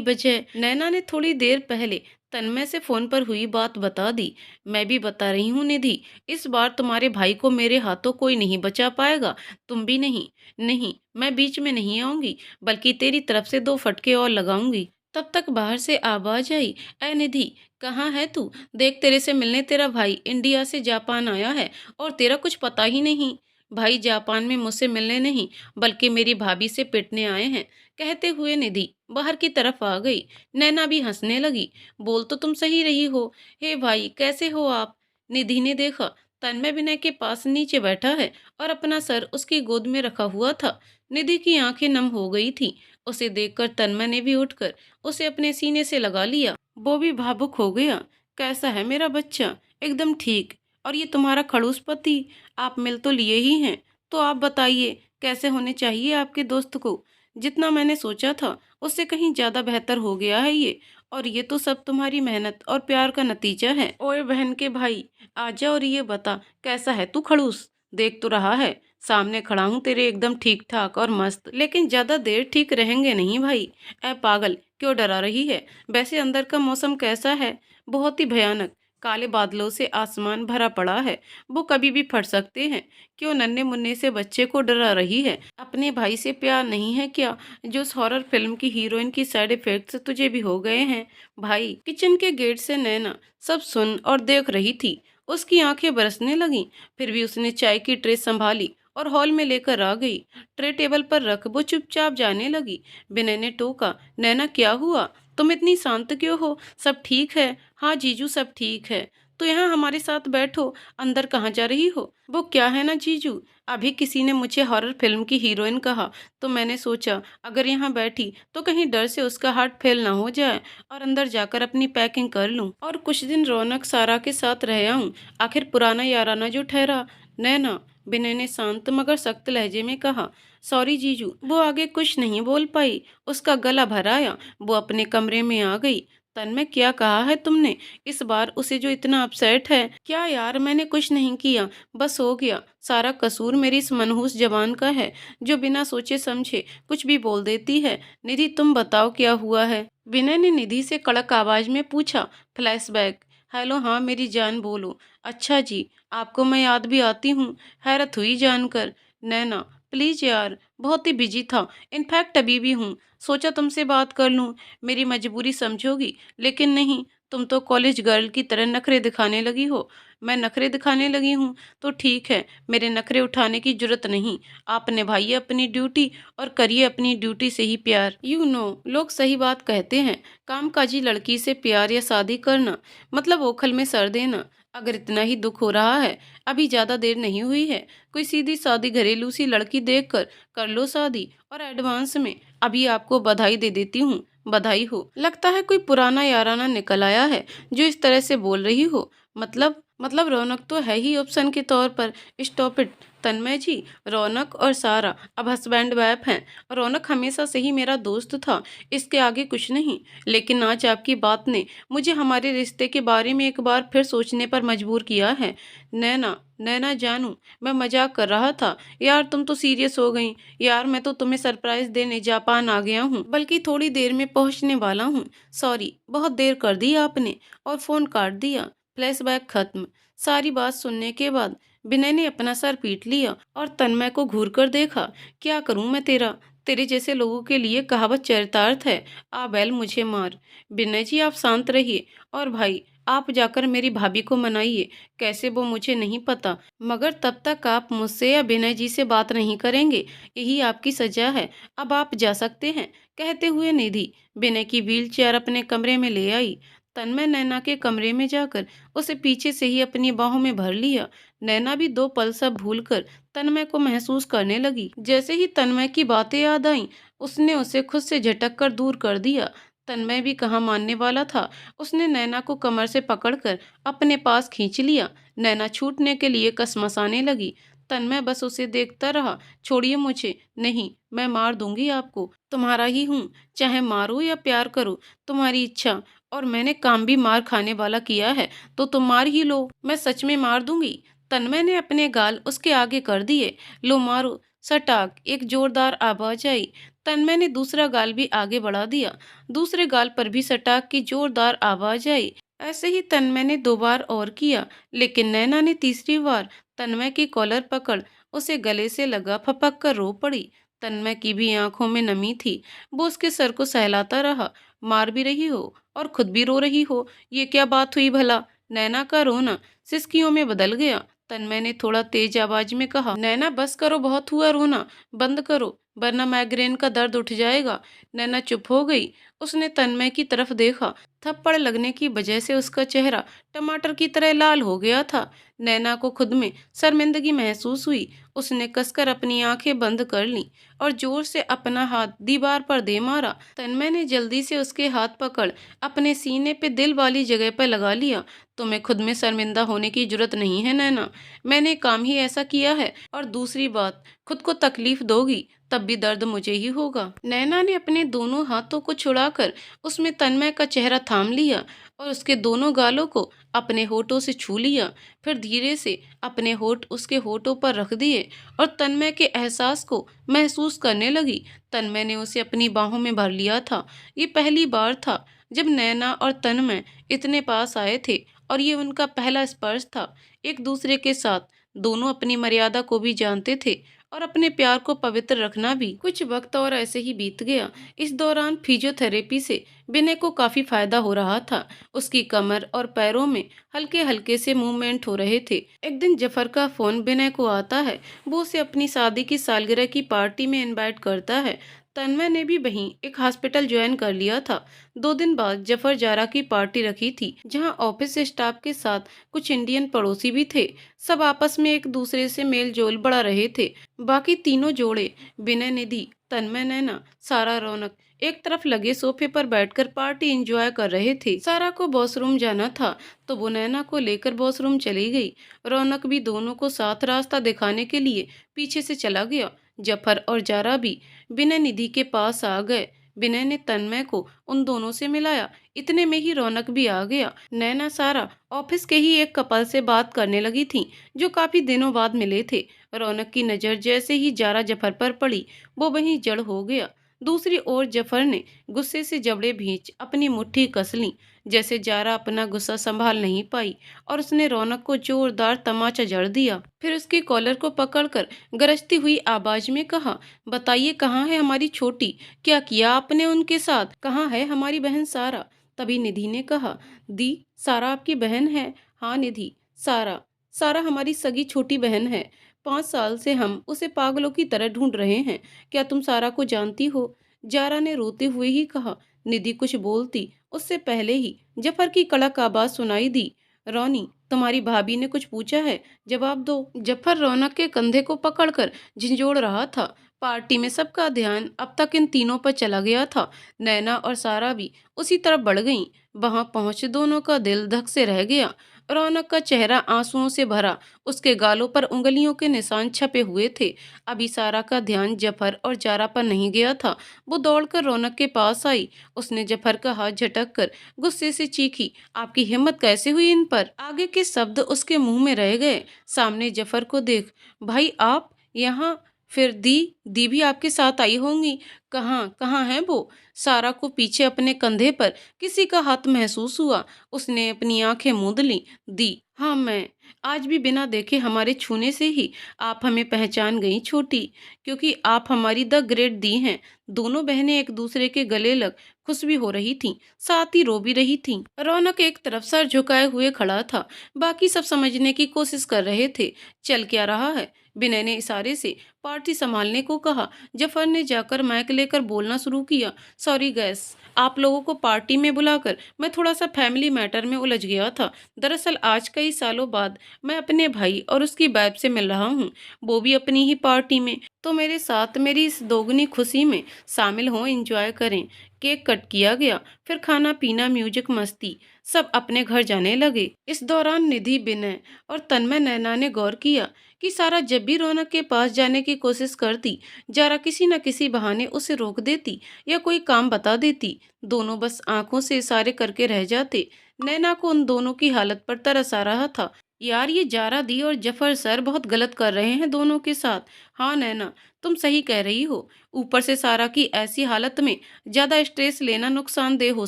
बजाय नैना ने थोड़ी देर पहले तन्मय से फोन पर हुई बात बता दी। मैं भी बता रही हूँ निधि, इस बार तुम्हारे भाई को मेरे हाथों कोई नहीं बचा पाएगा। तुम भी नहीं। नहीं, मैं बीच में नहीं आऊंगी, बल्कि तेरी तरफ से दो फटके और लगाऊंगी। तब तक बाहर से आवाज आई, ऐ निधि, कहाँ है तू? देख, तेरे से मिलने तेरा भाई इंडिया से जापान आया है और तेरा कुछ पता ही नहीं। भाई जापान में मुझसे मिलने नहीं, बल्कि मेरी भाभी से पिटने आए हैं। कहते हुए निधि बाहर की तरफ आ गई। नैना भी हंसने लगी। बोल तो तुम सही रही हो। हे भाई, कैसे हो आप? निधि ने देखा तन्मय विनय के पास नीचे बैठा है और अपना सर उसकी गोद में रखा हुआ था। निधि की आंखें नम हो गई थी। उसे देखकर तन्मय ने भी उठकर उसे अपने सीने से लगा लिया। वो भी भावुक हो गया। कैसा है मेरा बच्चा? एकदम ठीक। और ये तुम्हारा खड़ूस पति, आप मिल तो लिए ही हैं, तो आप बताइए कैसे होने चाहिए आपके दोस्त को? जितना मैंने सोचा था उससे कहीं ज्यादा बेहतर हो गया है ये। और ये तो सब तुम्हारी मेहनत और प्यार का नतीजा है। ओए बहन के भाई, आजा और ये बता, कैसा है तू खड़ूस? देख तो रहा है, सामने खड़ा हूँ तेरे, एकदम ठीक ठाक और मस्त, लेकिन ज्यादा देर ठीक रहेंगे नहीं भाई। ऐ पागल, क्यों डरा रही है? वैसे अंदर का मौसम कैसा है? बहुत ही भयानक। काले बादलों से आसमान भरा पड़ा है। वो कभी भी फट सकते हैं। क्यों नन्हे मुन्ने से बच्चे को डरा रही है? अपने भाई से प्यार नहीं है क्या, जो उस हॉरर फिल्म की हीरोइन की साइड इफेक्ट्स तुझे भी हो गए हैं? भाई, किचन के गेट से नैना सब सुन और देख रही थी। उसकी आंखें बरसने लगीं। फिर भी उसने चाय की ट्रे संभाली और हॉल में लेकर आ गई। ट्रे टेबल पर रख वो चुपचाप जाने लगी। विनय ने टोका, नैना क्या हुआ? तुम इतनी शांत क्यों हो? सब ठीक है? हाँ जीजू, सब ठीक है। तो यहाँ हमारे साथ बैठो। अंदर कहाँ जा रही हो? वो क्या है ना जीजू, अभी किसी ने मुझे हॉरर फिल्म की हीरोइन कहा, तो मैंने सोचा अगर यहाँ बैठी तो कहीं डर से उसका हार्ट फेल ना हो जाए, और अंदर जाकर अपनी पैकिंग कर लूं और कुछ दिन रौनक सारा के साथ रह आऊं। आखिर पुराना याराना जो ठहरा। नैना, विनय ने शांत मगर सख्त लहजे में कहा। सॉरी जीजू। वो आगे कुछ नहीं बोल पाई। उसका गला भर आया। वो अपने कमरे में आ गई। तन्मय, क्या कहा है तुमने? इस बार उसे जो इतना अपसेट है। क्या यार, मैंने कुछ नहीं किया, बस हो गया। सारा कसूर मेरी इस मनहूस जवान का है जो बिना सोचे समझे कुछ भी बोल देती है। निधि, तुम बताओ क्या हुआ है? विनय ने निधि से कड़क आवाज में पूछा। फ्लैशबैक। हेलो, हाँ मेरी जान, बोलो। अच्छा जी, आपको मैं याद भी आती हूँ? हैरत हुई जानकर। नैना, प्लीज यार, बहुत ही बिजी था, इनफैक्ट अभी भी हूँ। सोचा तुमसे बात कर लूँ, मेरी मजबूरी समझोगी, लेकिन नहीं, तुम तो कॉलेज गर्ल की तरह नखरे दिखाने लगी हो। मैं नखरे दिखाने लगी हूँ? तो ठीक है, मेरे नखरे उठाने की जरूरत नहीं। आप निभाइए अपनी ड्यूटी और करिए अपनी ड्यूटी से ही प्यार। लोग सही बात कहते हैं, कामकाजी लड़की से प्यार या शादी करना मतलब ओखल में सर देना। अगर इतना ही दुख हो रहा है, अभी ज्यादा देर नहीं हुई है। कोई सीधी सादी घरेलू सी लड़की देखकर कर लो शादी, और एडवांस में अभी आपको बधाई दे देती हूँ। बधाई हो। लगता है कोई पुराना याराना निकल आया है जो इस तरह से बोल रही हो। मतलब रौनक तो है ही ऑप्शन के तौर पर। स्टॉप इट तन्मय जी। रौनक और सारा अब हस्बैंड वाइफ हैं। रौनक हमेशा से ही मेरा दोस्त था, इसके आगे कुछ नहीं। लेकिन आज आपकी बात ने मुझे हमारे रिश्ते के बारे में एक बार फिर सोचने पर मजबूर किया है। नैना, नैना जानू, मैं मजाक कर रहा था। यार तुम तो सीरियस हो गई। यार मैं तो तुम्हें सरप्राइज देने जापान आ गया हूँ, बल्कि थोड़ी देर में पहुंचने वाला हूँ। सॉरी, बहुत देर कर दी आपने। और फोन काट दिया। फ्लैशबैक खत्म। सारी बात सुनने के बाद विनय ने अपना सर पीट लिया और तन्मय को घूर कर देखा। क्या करूं मैं तेरा? तेरे जैसे लोगों के लिए कहावत चरितार्थ है, आ बैल मुझे मार। विनय जी आप शांत रहिए। और भाई, आप जाकर मेरी भाभी को मनाइए। कैसे वो मुझे नहीं पता, मगर तब तक आप मुझसे या विनय जी से बात नहीं करेंगे, यही आपकी सजा है। अब आप जा सकते हैं। कहते हुए निधि विनय की व्हील चेयर अपने कमरे में ले आई। तन्मय नैना के कमरे में जाकर उसे पीछे से ही अपनी बाहों में भर लिया। नैना भी दो पल सब भूलकर तन्मय को महसूस करने लगी। जैसे ही तन्मय की बातें याद आईं, उसने उसे खुद से झटक कर दूर कर दिया। तन्मय भी कहाँ मानने वाला था। उसने नैना को कमर से पकड़कर अपने पास खींच लिया। नैना छूटने के लिए कसमसाने लगी। तन्मय बस उसे देखता रहा। छोड़िए मुझे। नहीं, मैं मार दूंगी आपको। तुम्हारा ही हूँ, चाहे मारो या प्यार करो, तुम्हारी इच्छा। और मैंने काम भी मार खाने वाला किया है, तो तुम मार ही लो। मैं सच में मार दूंगी। तन्मय ने अपने गाल उसके आगे कर दिए। लो मारो। सटाक एक जोरदार आवाज आई। तन्मय ने दूसरा गाल भी आगे बढ़ा दिया। दूसरे गाल पर भी सटाक की जोरदार आवाज आई। ऐसे ही तन्मय ने दो बार और किया, लेकिन नैना ने तीसरी बार तन्मय की कॉलर पकड़ उसे गले से लगा फपक कर रो पड़ी। तन्मय की भी आंखों में नमी थी। वो उसके सर को सहलाता रहा। मार भी रही हो और खुद भी रो रही हो, ये क्या बात हुई भला? नैना का रोना सिसकियों में बदल गया। तन्मय ने थोड़ा तेज आवाज में कहा, नैना बस करो, बहुत हुआ रोना, बंद करो, वरना माइग्रेन का दर्द उठ जाएगा। नैना चुप हो गई। उसने तन्मय की तरफ देखा। थप्पड़ लगने की वजह से उसका चेहरा टमाटर की तरह लाल हो गया था। नैना को खुद में शर्मिंदगी महसूस हुई। उसने कसकर अपनी आंखें बंद कर लीं और जोर से अपना हाथ दीवार पर दे मारा। तन्मय ने जल्दी से उसके हाथ पकड़ अपने सीने पे दिल वाली जगह पर लगा लिया। तुम्हें खुद में शर्मिंदा होने की जरूरत नहीं है नैना। मैंने काम ही ऐसा किया है। और दूसरी बात, खुद को तकलीफ दोगी तब भी दर्द मुझे ही होगा। नैना ने अपने दोनों हाथों को छुड़ाकर उसमें तन्मय का चेहरा थाम लिया और उसके दोनों गालों को अपने होठों से छू लिया। फिर धीरे से अपने होठ उसके होठों पर रख दिए और तन्मय के एहसास को महसूस करने लगी। तन्मय ने उसे अपनी बाहों में भर लिया था। ये पहली बार था जब नैना और तन्मय इतने पास आए थे और ये उनका पहला स्पर्श था एक दूसरे के साथ। दोनों अपनी मर्यादा को भी जानते थे और अपने प्यार को पवित्र रखना भी। कुछ वक्त और ऐसे ही बीत गया। इस दौरान फिजियोथेरेपी से विनय को काफी फायदा हो रहा था। उसकी कमर और पैरों में हल्के हल्के से मूवमेंट हो रहे थे। एक दिन जफर का फोन विनय को आता है। वो उसे अपनी शादी की सालगिरह की पार्टी में इनवाइट करता है। तन्मय ने भी वहीं एक हॉस्पिटल ज्वाइन कर लिया था। 2 दिन बाद जफर जारा की पार्टी रखी थी, जहां ऑफिस स्टाफ के साथ कुछ इंडियन पड़ोसी भी थे। सब आपस में एक दूसरे से मेल जोल बढ़ा रहे थे। बाकी तीनों जोड़े, विनय निधि, तन्मय नैना, सारा रौनक, एक तरफ लगे सोफे पर बैठकर पार्टी एंजॉय कर रहे थे। सारा को वॉशरूम जाना था, तो वो नैना को लेकर वॉशरूम चली गई। रौनक भी दोनों को साथ रास्ता दिखाने के लिए पीछे से चला गया। जफर और जारा भी विनय निधि के पास आ गए। विनय ने तन्मय को उन दोनों से मिलाया। इतने में ही रौनक भी आ गया। नैना सारा ऑफिस के ही एक कपल से बात करने लगी थी, जो काफी दिनों बाद मिले थे। रौनक की नजर जैसे ही जारा जफर पर पड़ी, वो वहीं जड़ हो गया। दूसरी ओर जफर ने गुस्से से जबड़े भींच अपनी मुट्ठी कस ली। जैसे जारा अपना गुस्सा संभाल नहीं पाई और उसने रौनक को जोरदार तमाचा जड़ दिया। फिर उसकी कॉलर को पकड़कर गरजती हुई आवाज में कहा, बताइए कहाँ है हमारी छोटी? क्या किया आपने उनके साथ? कहाँ है हमारी बहन सारा? तभी निधि ने कहा, दी, सारा आपकी बहन है? हाँ निधि, सारा। सारा हमारी सगी छोटी बहन है। 5 साल से हम उसे पागलों की तरह ढूंढ रहे हैं। क्या तुम सारा को जानती हो? जारा ने रोते हुए ही कहा। निधि कुछ बोलती उससे पहले ही जफर की कड़क आवाज सुनाई दी, रोनी, तुम्हारी भाभी ने कुछ पूछा है, जवाब दो। जफर रौनक के कंधे को पकड़कर झिंझोड़ रहा था। पार्टी में सबका ध्यान अब तक इन तीनों पर चला गया था। नैना और सारा भी उसी तरफ बढ़ गईं। वहां पहुंचे दोनों का दिल धक से रह गया। रौनक का चेहरा आंसुओं से भरा, उसके गालों पर उंगलियों के निशान छपे हुए थे। अभी सारा का ध्यान जफर और जारा पर नहीं गया था। वो दौड़कर रौनक के पास आई। उसने जफर का हाथ झटक कर गुस्से से चीखी, आपकी हिम्मत कैसे हुई इन पर? आगे के शब्द उसके मुंह में रह गए। सामने जफर को देख, भाई आप यहाँ? फिर दी भी आपके साथ आई होंगी। कहाँ कहाँ है वो? सारा को पीछे अपने कंधे पर किसी का हाथ महसूस हुआ। उसने अपनी आंखें मूंद ली। दी, हाँ मैं। आज भी बिना देखे हमारे छूने से ही आप हमें पहचान गई छोटी, क्योंकि आप हमारी द ग्रेट दी हैं। दोनों बहनें एक दूसरे के गले लग खुश भी हो रही थीं, साथ ही रो भी रही थीं। रौनक एक तरफ सर झुकाए हुए खड़ा था, बाकी सब समझने की कोशिश कर रहे थे चल क्या रहा है। विनय ने इशारे से पार्टी संभालने को कहा। जफर ने जाकर माइक लेकर बोलना शुरू किया, सॉरी गैस, आप लोगों को पार्टी में बुलाकर मैं थोड़ा सा फैमिली मैटर में उलझ गया था। दरअसल आज कई सालों बाद मैं अपने भाई और उसकी वाइफ से मिल रहा हूँ, वो भी अपनी ही पार्टी में। तो मेरे साथ मेरी इस दोगुनी खुशी में शामिल हों, एंजॉय करें। केक कट किया गया, फिर खाना पीना, म्यूजिक, मस्ती, सब अपने घर जाने लगे। इस दौरान निधि, विनय और तन्मय नैना ने गौर किया कि सारा जब भी रौनक के पास जाने की कोशिश करती, जारा किसी न किसी बहाने उसे रोक देती या कोई काम बता देती। दोनों बस आंखों से इशारे करके रह जाते। नैना को उन दोनों की हालत पर तरस आ रहा था। यार ये जारा दी और जफर सर बहुत गलत कर रहे हैं दोनों के साथ। हाँ नैना, तुम सही कह रही हो। ऊपर से सारा की ऐसी हालत में ज्यादा स्ट्रेस लेना नुकसानदेह हो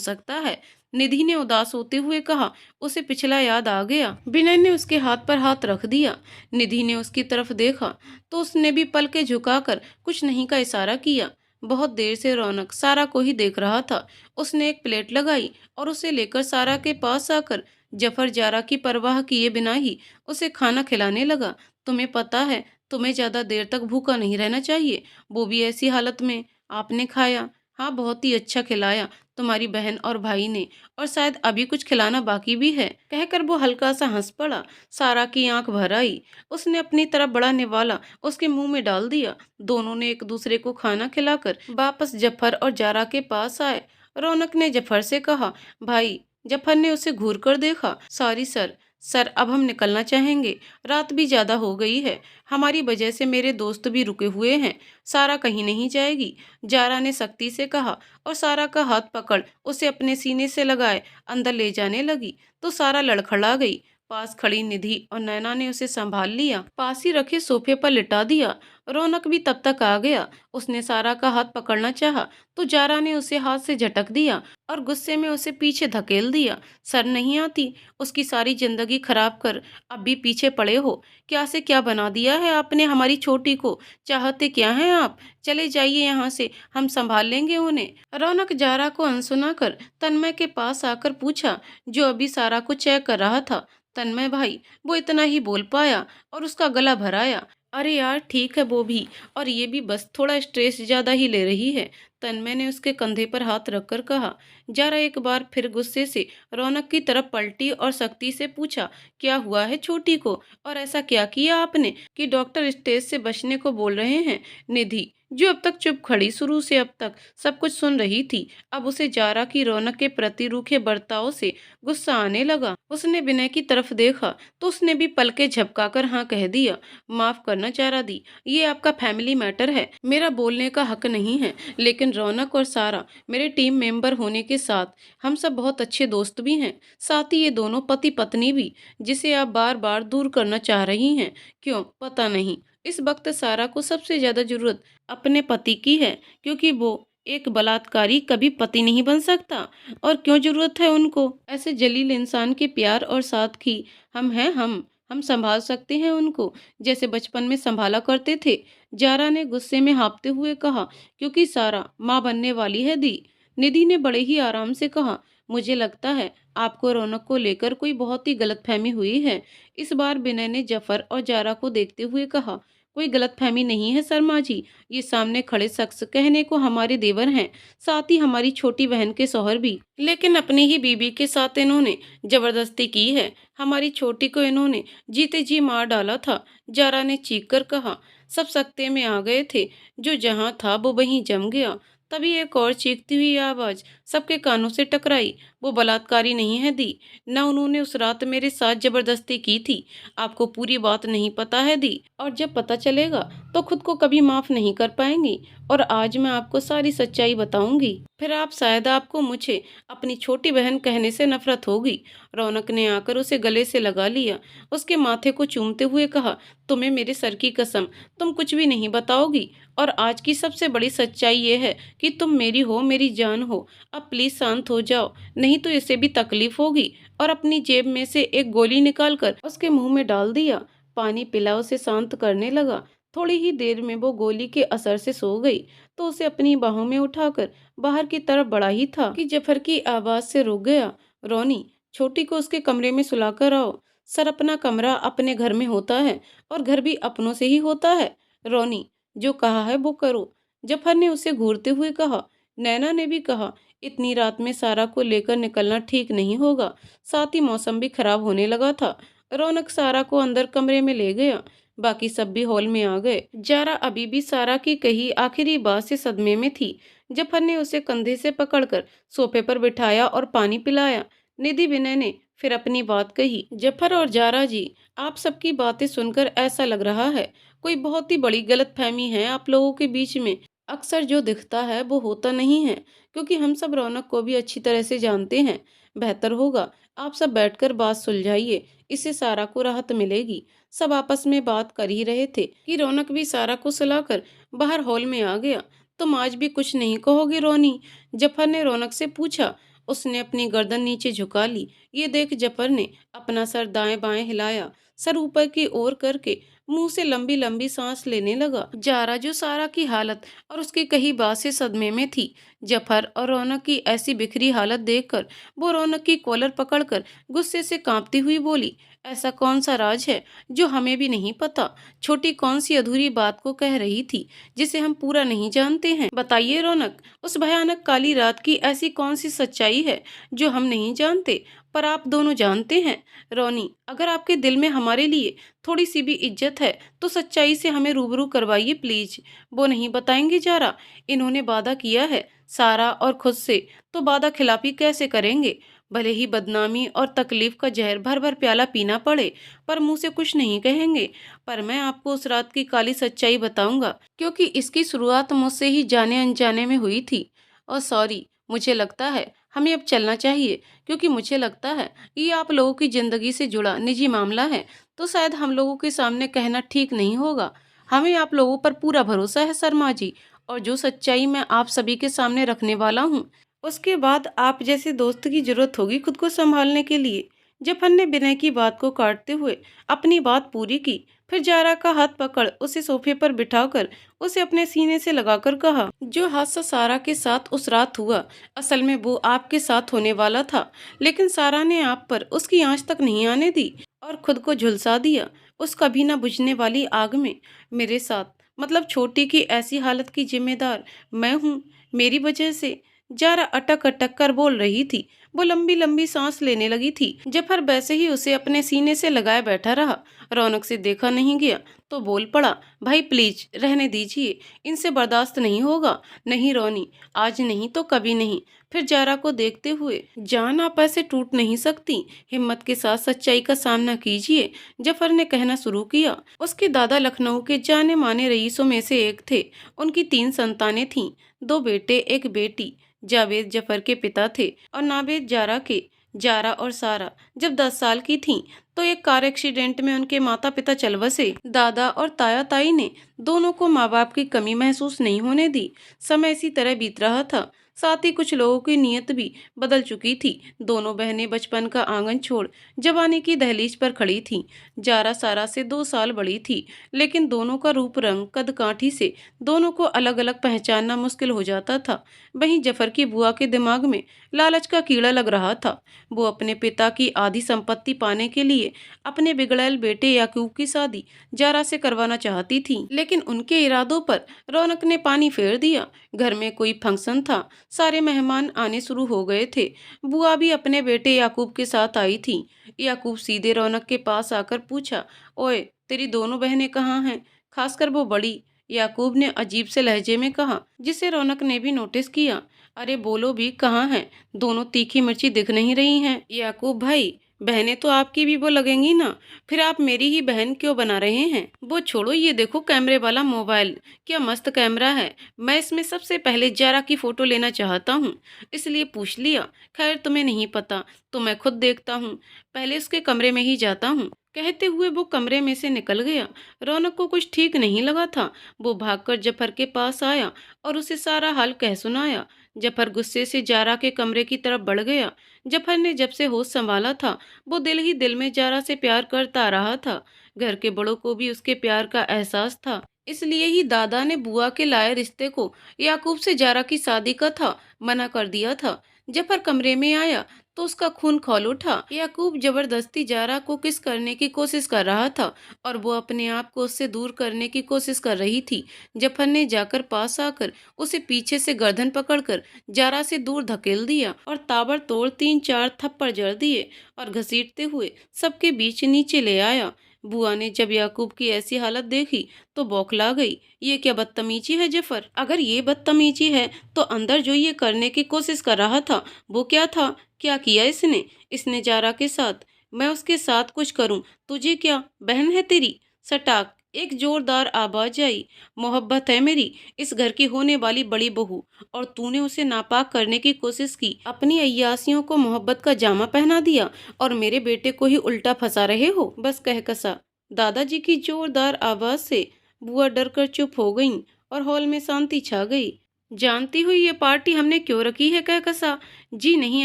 सकता है। निधि ने उदास होते हुए कहा। उसे पिछला याद आ गया। विनय ने उसके हाथ पर हाथ रख दिया। निधि ने उसकी तरफ देखा तो उसने भी पलके झुकाकर कुछ नहीं का इशारा किया। बहुत देर से रौनक सारा को ही देख रहा था। उसने एक प्लेट लगाई और उसे लेकर सारा के पास आकर जफर जारा की परवाह किए बिना ही उसे खाना खिलाने लगा। तुम्हें पता है, तुम्हें ज्यादा देर तक भूखा नहीं रहना चाहिए, वो भी ऐसी हालत में। आपने खाया? हाँ, बहुत ही अच्छा खिलाया तुम्हारी बहन और भाई ने, और शायद अभी कुछ खिलाना बाकी भी है। कहकर वो हल्का सा हंस पड़ा। सारा की आंख भर आई। उसने अपनी तरफ बड़ा निवाला उसके मुंह में डाल दिया। दोनों ने एक दूसरे को खाना खिलाकर वापस जफर और जारा के पास आए। रौनक ने जफर से कहा, भाई। जफर ने उसे घूर कर देखा। सॉरी सर अब हम निकलना चाहेंगे, रात भी ज्यादा हो गई है। हमारी वजह से मेरे दोस्त भी रुके हुए हैं। सारा कहीं नहीं जाएगी, जारा ने सख्ती से कहा, और सारा का हाथ पकड़ उसे अपने सीने से लगाए अंदर ले जाने लगी तो सारा लड़खड़ा गई। पास खड़ी निधि और नैना ने उसे संभाल लिया, पास ही रखे सोफे पर लिटा दिया। रौनक भी तब तक आ गया। उसने सारा का हाथ पकड़ना चाहा तो जारा ने उसे हाथ से झटक दिया और गुस्से में उसे पीछे धकेल दिया। सर नहीं आती, उसकी सारी जिंदगी खराब कर अब भी पीछे पड़े हो। क्या से क्या बना दिया है आपने हमारी छोटी को? चाहते क्या हैं आप? चले जाइए यहाँ से, हम संभाल लेंगे उन्हें। रौनक जारा को अनसुना कर तन्मय के पास आकर पूछा, जो अभी सारा को चेक कर रहा था। तन्मय भाई, वो इतना ही बोल पाया और उसका गला भराया। अरे यार ठीक है वो भी, और ये भी बस थोड़ा स्ट्रेस ज्यादा ही ले रही है। तन्मय ने उसके कंधे पर हाथ रखकर कहा। जारा एक बार फिर गुस्से से रौनक की तरफ पलटी और सख्ती से पूछा, क्या हुआ है छोटी को, और ऐसा क्या किया आपने कि डॉक्टर स्टेज से बचने को बोल रहे हैं? निधि, जो अब तक चुप खड़ी शुरू से अब तक सब कुछ सुन रही थी, अब उसे जारा की रौनक के प्रति रूखे बर्ताव से गुस्सा आने लगा। उसने विनय की तरफ देखा तो उसने भी पलके झपकाकर हाँ कह दिया। माफ करना जारा दी, ये आपका फैमिली मैटर है, मेरा बोलने का हक नहीं है। लेकिन रौनक और सारा मेरे टीम मेंबर होने के साथ हम सब बहुत अच्छे दोस्त भी हैं, साथ ही ये दोनों पति पत्नी भी, जिसे आप बार बार दूर करना चाह रही हैं। क्यों पता नहीं, इस वक्त सारा को सबसे ज्यादा जरूरत अपने पति की है, क्योंकि वो एक बलात्कारी कभी पति नहीं बन सकता। और क्यों जरूरत है उनको ऐसे जलील इंसान के प्यार और साथ की? हम हैं, हम संभाल सकते हैं उनको, जैसे बचपन में संभाला करते थे। जारा ने गुस्से में हाँफते हुए कहा, क्योंकि सारा माँ बनने वाली है दी। निधि ने बड़े ही आराम से कहा, मुझे लगता है आपको रौनक को लेकर कोई बहुत ही गलतफहमी हुई है। इस बार विनय ने जफर और जारा को देखते हुए कहा, कोई गलतफहमी नहीं है शर्मा जी, ये सामने खड़े शख्स कहने को हमारे देवर हैं, साथ ही हमारी छोटी बहन के शौहर भी, लेकिन अपनी ही बीबी के साथ इन्होंने जबरदस्ती की है। हमारी छोटी को इन्होंने जीते जी मार डाला था। जारा ने चीख कर कहा। सब सकते में आ गए थे। जो जहाँ था वो वहीं जम गया। तभी एक और चीखती हुई आवाज सबके कानों से टकराई। वो बलात्कारी नहीं है दी, न उन्होंने उस रात मेरे साथ जबरदस्ती की थी। आपको पूरी बात नहीं पता है दी, और जब पता चलेगा तो खुद को कभी माफ नहीं कर पाएंगी। और आज मैं आपको सारी सच्चाई बताऊंगी, फिर आप शायद आपको मुझे अपनी छोटी बहन कहने से नफरत होगी। रौनक ने आकर उसे गले से लगा लिया, उसके माथे को चूमते हुए कहा, तुम्हें मेरे सर की कसम, तुम कुछ भी नहीं बताओगी। और आज की सबसे बड़ी सच्चाई ये है कि तुम मेरी हो, मेरी जान हो। अब प्लीज शांत हो जाओ, नहीं तो इसे भी तकलीफ होगी। और अपनी जेब में से एक गोली निकालकर उसके मुंह में डाल दिया। पानी पिला उसे शांत करने लगा। थोड़ी ही देर में वो गोली के असर से सो गई। तो उसे अपनी बाहों में उठाकर बाहर की तरफ बढ़ा ही था कि जफर की आवाज से रुक गया। रोनी, छोटी को उसके कमरे में सुलाकर आओ। सर, अपना कमरा अपने घर में होता है और घर भी अपनों से ही होता है। रोनी, जो कहा है वो करो। जफर ने उसे घूरते हुए कहा। नैना ने भी कहा, इतनी रात में सारा को लेकर निकलना ठीक नहीं होगा। साथ ही मौसम भी खराब होने लगा था। रौनक सारा को अंदर कमरे में ले गया। बाकी सब भी हॉल में आ गए। जारा अभी भी सारा की कही आखिरी बात से सदमे में थी। जफर ने उसे कंधे से पकड़कर सोफे पर बिठाया और पानी पिलाया। निधि विनय ने फिर अपनी बात कही। जफर और जारा जी, आप सबकी बातें सुनकर ऐसा लग रहा है कोई बहुत ही बड़ी गलतफहमी है आप लोगों के बीच में। अक्सर जो दिखता है वो होता नहीं है, क्योंकि हम सब रौनक को भी अच्छी तरह से जानते हैं। बेहतर होगा आप सब बैठकर बात सुलझाइए, इससे सारा को राहत मिलेगी। सब आपस में बात कर ही रहे थे कि रौनक भी सारा को सुलाकर बाहर हॉल में आ गया। तुम आज भी कुछ नहीं कहोगे रोनी? जफर ने रौनक से पूछा। उसने अपनी गर्दन नीचे झुका ली। ये देख जफर ने अपना सर दाएं बाएं हिलाया, सर ऊपर की ओर करके मुंह से लंबी लंबी सांस लेने लगा। जारा, जो सारा की हालत और उसकी कही बात से सदमे में थी, जफर और रौनक की ऐसी बिखरी हालत देखकर वो रौनक की कॉलर पकड़कर गुस्से से कांपती हुई बोली, ऐसा कौन सा राज है जो हमें भी नहीं पता? छोटी कौन सी अधूरी बात को कह रही थी जिसे हम पूरा नहीं जानते हैं? बताइए रौनक, उस भयानक काली रात की ऐसी कौन सी सच्चाई है जो हम नहीं जानते पर आप दोनों जानते हैं? रोनी, अगर आपके दिल में हमारे लिए थोड़ी सी भी इज्जत है तो सच्चाई से हमें रूबरू करवाइए प्लीज। वो नहीं बताएंगे जारा? इन्होंने वादा किया है सारा और खुद से, तो वादा खिलाफी कैसे करेंगे? भले ही बदनामी और तकलीफ का जहर भर भर प्याला पीना पड़े, पर मुंह से कुछ नहीं कहेंगे। पर मैं आपको उस रात की काली सच्चाई बताऊंगा, क्योंकि इसकी शुरुआत मुझसे ही जाने अनजाने में हुई थी। और सॉरी, मुझे लगता है हमें अब चलना चाहिए, क्योंकि मुझे लगता है ये आप लोगों की जिंदगी से जुड़ा निजी मामला है, तो शायद हम लोगों के सामने कहना ठीक नहीं होगा। हमें आप लोगों पर पूरा भरोसा है शर्मा जी, और जो सच्चाई मैं आप सभी के सामने रखने वाला हूँ, उसके बाद आप जैसे दोस्त की जरूरत होगी खुद को संभालने के लिए। जफर ने विनय की बात को काटते हुए अपनी बात पूरी की। फिर जारा का हाथ पकड़ उसे सोफे पर बिठाकर उसे अपने सीने से लगाकर कहा, जो हादसा सारा के साथ उस रात हुआ, असल में वो आपके साथ होने वाला था, लेकिन सारा ने आप पर उसकी आंच तक नहीं आने दी और खुद को झुलसा दिया उस कभी ना बुझने वाली आग में। मेरे साथ, मतलब छोटी की ऐसी हालत की जिम्मेदार मैं हूँ, मेरी वजह से। जारा अटक अटक कर बोल रही थी। वो लंबी लंबी सांस लेने लगी थी। जफर वैसे ही उसे अपने सीने से लगाए बैठा रहा। रौनक से देखा नहीं गया तो बोल पड़ा, भाई प्लीज रहने दीजिए, इनसे बर्दाश्त नहीं होगा। नहीं रोनी, आज नहीं तो कभी नहीं। फिर जारा को देखते हुए, जान आप ऐसे टूट नहीं सकती, हिम्मत के साथ सच्चाई का सामना कीजिए, जफर ने कहना शुरू किया। उसके दादा लखनऊ के जाने माने रईसों में से एक थे। उनकी 3 संतानें थीं, 2 बेटे 1 बेटी। जावेद जफर के पिता थे और नावेद जारा के। जारा और सारा जब 10 साल की थीं, तो एक कार एक्सीडेंट में उनके माता पिता चल बसे। दादा और ताया ताई ने दोनों को माँ बाप की कमी महसूस नहीं होने दी। समय इसी तरह बीत रहा था। साथ ही कुछ लोगों की नीयत भी बदल चुकी थी। दोनों बहनें बचपन का आंगन छोड़ जवानी की दहलीज पर खड़ी थीं। जारा सारा से 2 साल बड़ी थी, लेकिन दोनों का रूप रंग कद काठी से दोनों को अलग अलग पहचानना मुश्किल हो जाता था। वहीं जफर की बुआ के दिमाग में लालच का कीड़ा लग रहा था। वो अपने पिता की आधी संपत्ति पाने के लिए अपने बिगड़ैल बेटे याकूब की शादी जारा से करवाना चाहती थी, लेकिन उनके इरादों पर रौनक ने पानी फेर दिया। घर में कोई फंक्शन था, सारे मेहमान आने शुरू हो गए थे। बुआ भी अपने बेटे याकूब के साथ आई थी। याकूब सीधे रौनक के पास आकर पूछा, ओए, तेरी दोनों बहनें कहाँ हैं? खासकर वो बड़ी। याकूब ने अजीब से लहजे में कहा, जिसे रौनक ने भी नोटिस किया। अरे बोलो भी, कहाँ हैं? दोनों तीखी मिर्ची दिख नहीं रही हैं। याकूब भाई, बहनें तो आपकी भी वो लगेंगी ना, फिर आप मेरी ही बहन क्यों बना रहे हैं? वो छोड़ो, ये देखो कैमरे वाला मोबाइल, क्या मस्त कैमरा है। मैं इसमें सबसे पहले जारा की फोटो लेना चाहता हूँ, इसलिए पूछ लिया। खैर तुम्हें नहीं पता तो मैं खुद देखता हूँ, पहले उसके कमरे में ही जाता हूँ। कहते हुए वो कमरे में से निकल गया। रौनक को कुछ ठीक नहीं लगा था। वो भागकर जफर के पास आया और उसे सारा हाल कह सुनाया। जफर गुस्से से जारा के कमरे की तरफ बढ़ गया। जफर ने जब से होश संभाला था, वो दिल ही दिल में जारा से प्यार करता रहा था। घर के बड़ों को भी उसके प्यार का एहसास था। इसलिए ही दादा ने बुआ के लाए रिश्ते को, याकूब से जारा की शादी का था, मना कर दिया था। जफर कमरे में आया तो उसका खून खौल उठा। याकूब जबरदस्ती जारा को किस करने की कोशिश कर रहा था और वो अपने आप को उससे दूर करने की कोशिश कर रही थी। जफर ने जाकर पास आकर उसे पीछे से गर्दन पकड़कर जारा से दूर धकेल दिया और ताबड़तोड़ 3-4 थप्पड़ जड़ दिए और घसीटते हुए सबके बीच नीचे ले आया। बुआ ने जब याकूब की ऐसी हालत देखी तो बौखला गई। ये क्या बदतमीजी है जफर? अगर ये बदतमीजी है तो अंदर जो ये करने की कोशिश कर रहा था वो क्या था? क्या किया इसने? इसने जारा के साथ? मैं उसके साथ कुछ करूं, तुझे क्या, बहन है तेरी? सटाक एक जोरदार आवाज आई। मोहब्बत है मेरी इस घर की होने वाली बड़ी बहू, और तूने उसे नापाक करने की कोशिश की। अपनी अय्यासियों को मोहब्बत का जामा पहना दिया और मेरे बेटे को ही उल्टा फंसा रहे हो। बस कह कसा। दादाजी की जोरदार आवाज से बुआ डर कर चुप हो गईं और हॉल में शांति छा गई। जानती हुई ये पार्टी हमने क्यों रखी है? कह कसा। जी नहीं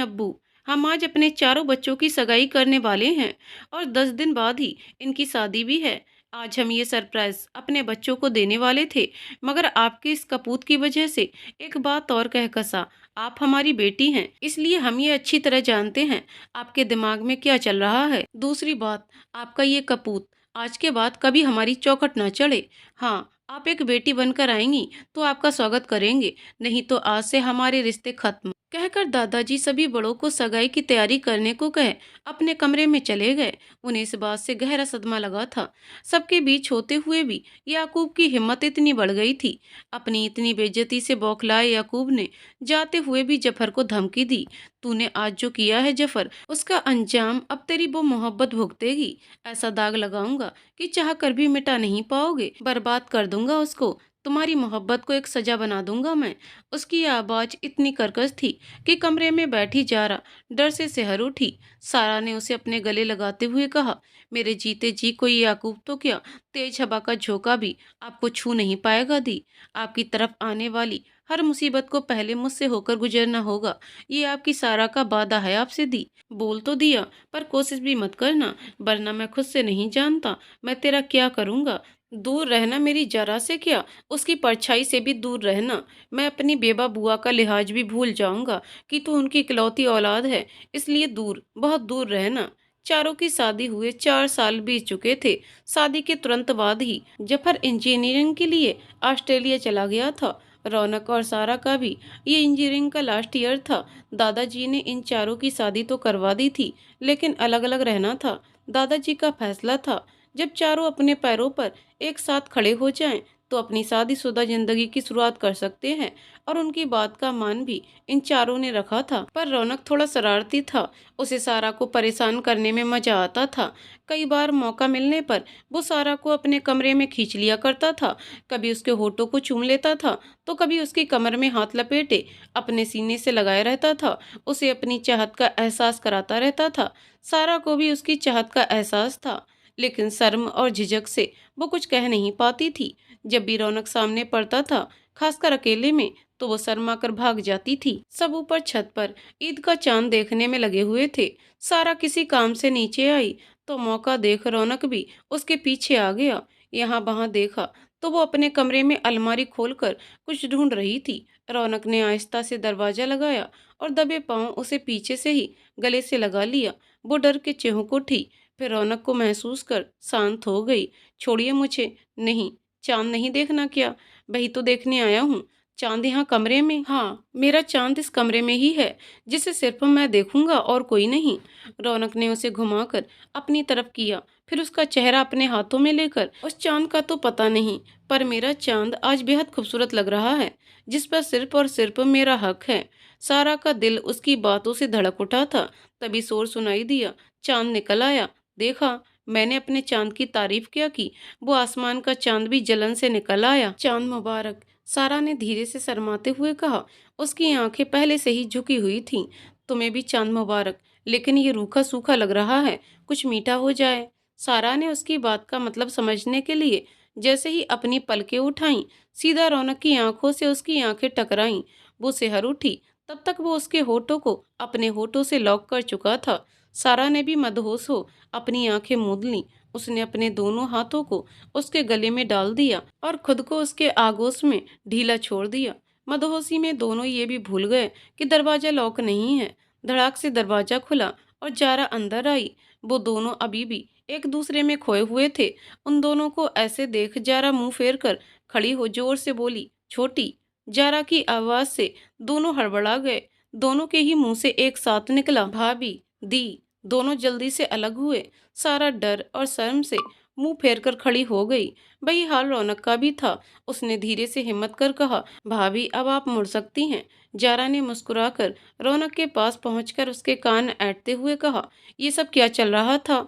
अब्बू, हम आज अपने चारों बच्चों की सगाई करने वाले हैं और 10 दिन बाद ही इनकी शादी भी है। आज हम ये सरप्राइज अपने बच्चों को देने वाले थे, मगर आपके इस कपूत की वजह से। एक बात और, कह कसा, आप हमारी बेटी हैं, इसलिए हम ये अच्छी तरह जानते हैं आपके दिमाग में क्या चल रहा है। दूसरी बात, आपका ये कपूत आज के बाद कभी हमारी चौखट ना चढ़े। हाँ, आप एक बेटी बनकर आएंगी तो आपका स्वागत करेंगे, नहीं तो आज से हमारे रिश्ते खत्म। कहकर दादाजी सभी बड़ों को सगाई की तैयारी करने को कहे अपने कमरे में चले गए। उन्हें इस बात से गहरा सदमा लगा था। सबके बीच होते हुए भी याकूब की हिम्मत इतनी बढ़ गई थी। अपनी इतनी बेइज्जती से बौखलाए याकूब ने जाते हुए भी जफर को धमकी दी। तूने आज जो किया है जफर, उसका अंजाम अब तेरी वो मोहब्बत भुगतेगी। ऐसा दाग लगाऊंगा कि चाह कर भी मिटा नहीं पाओगे। बर्बाद कर दूंगा उसको, तुम्हारी मोहब्बत को एक सजा बना दूंगा मैं। उसकी आवाज इतनी कर्कश थी कि कमरे में बैठी जारा डर से सिहर उठी। सारा ने उसे अपने गले लगाते हुए कहा, मेरे जीते जी कोई याकूब तो क्या, तेज हवा का झोंका भी आपको छू नहीं पाएगा दी। आपकी तरफ आने वाली हर मुसीबत को पहले मुझसे होकर गुजरना होगा। ये आपकी सारा का वादा है आपसे दी। बोल तो दिया, पर कोशिश भी मत करना, वरना मैं खुद से नहीं जानता मैं तेरा क्या करूंगा। दूर रहना मेरी जरा से क्या, उसकी परछाई से भी दूर रहना। मैं अपनी बेबा बुआ का लिहाज भी भूल जाऊंगा कि तू उनकी इकलौती औलाद है, इसलिए दूर, बहुत दूर रहना। चारों की शादी हुए 4 साल बीत चुके थे। शादी के तुरंत बाद ही जफर इंजीनियरिंग के लिए ऑस्ट्रेलिया चला गया था। रौनक और सारा का भी ये इंजीनियरिंग का लास्ट ईयर था। दादाजी ने इन चारों की शादी तो करवा दी थी, लेकिन अलग अलग रहना था। दादाजी का फैसला था, जब चारों अपने पैरों पर एक साथ खड़े हो जाएं, तो अपनी शादीशुदा जिंदगी की शुरुआत कर सकते हैं। और उनकी बात का मान भी इन चारों ने रखा था। पर रौनक थोड़ा शरारती था। उसे सारा को परेशान करने में मजा आता था। कई बार मौका मिलने पर वो सारा को अपने कमरे में खींच लिया करता था। कभी उसके होठों को चूम लेता था तो कभी उसकी कमर में हाथ लपेटे अपने सीने से लगाए रहता था। उसे अपनी चाहत का एहसास कराता रहता था। सारा को भी उसकी चाहत का एहसास था, लेकिन शर्म और झिझक से वो कुछ कह नहीं पाती थी। जब भी रौनक सामने पड़ता था, खासकर अकेले में, तो वो शर्मा कर भाग जाती थी। सब ऊपर छत पर ईद का चांद देखने में लगे हुए थे। सारा किसी काम से नीचे आई तो मौका देख रौनक भी उसके पीछे आ गया। यहाँ वहां देखा तो वो अपने कमरे में अलमारी खोलकर कुछ ढूंढ रही थी। रौनक ने आहिस्ता से दरवाजा लगाया और दबे पांव उसे पीछे से ही गले से लगा लिया। वो डर के चिहुक उठी, फिर रौनक को महसूस कर शांत हो गई। छोड़िए मुझे। नहीं, चांद नहीं देखना क्या? वही तो देखने आया हूँ। चांद यहाँ कमरे में? हाँ, मेरा चांद इस कमरे में ही है, जिसे सिर्फ मैं देखूंगा और कोई नहीं। रौनक ने उसे घुमाकर अपनी तरफ किया, फिर उसका चेहरा अपने हाथों में लेकर, उस चांद का तो पता नहीं, पर मेरा चांद आज बेहद खूबसूरत लग रहा है, जिस पर सिर्फ और सिर्फ मेरा हक है। सारा का दिल उसकी बातों से धड़क उठा था। तभी शोर सुनाई दिया, चांद निकल आया। देखा, मैंने अपने चांद की तारीफ क्या की, वो आसमान का चांद भी जलन से निकल आया। चांद मुबारक, सारा ने धीरे से शर्माते हुए कहा। उसकी आंखें पहले से ही झुकी हुई थीं। तुम्हें भी चांद मुबारक, लेकिन ये रूखा सूखा लग रहा है, कुछ मीठा हो जाए। सारा ने उसकी बात का मतलब समझने के लिए जैसे ही अपनी पलकें उठाईं, सीधा रौनक की आंखों से उसकी आंखें टकराईं। वो सिहर उठी। तब तक वो उसके होठों को अपने होठों से लॉक कर चुका था। सारा ने भी मदहोश हो अपनी आंखें मूंद लीं। उसने अपने दोनों हाथों को उसके गले में डाल दिया और खुद को उसके आगोश में ढीला छोड़ दिया। मदहोशी में दोनों ये भी भूल गए कि दरवाजा लॉक नहीं है। धड़ाक से दरवाजा खुला और जारा अंदर आई। वो दोनों अभी भी एक दूसरे में खोए हुए थे। उन दोनों को ऐसे देख जारा मुंह फेर कर खड़ी हो जोर से बोली, छोटी। जारा की आवाज से दोनों हड़बड़ा गए। दोनों के ही मुंह से एक साथ निकला, भाभी दी। दोनों जल्दी से अलग हुए। सारा डर और शर्म से मुंह फेर कर खड़ी हो गई। वही हाल रौनक का भी था। उसने धीरे से हिम्मत कर कहा, भाभी अब आप मुड़ सकती हैं। जारा ने मुस्कुराकर रौनक के पास पहुंचकर उसके कान ऐंठते हुए कहा, ये सब क्या चल रहा था?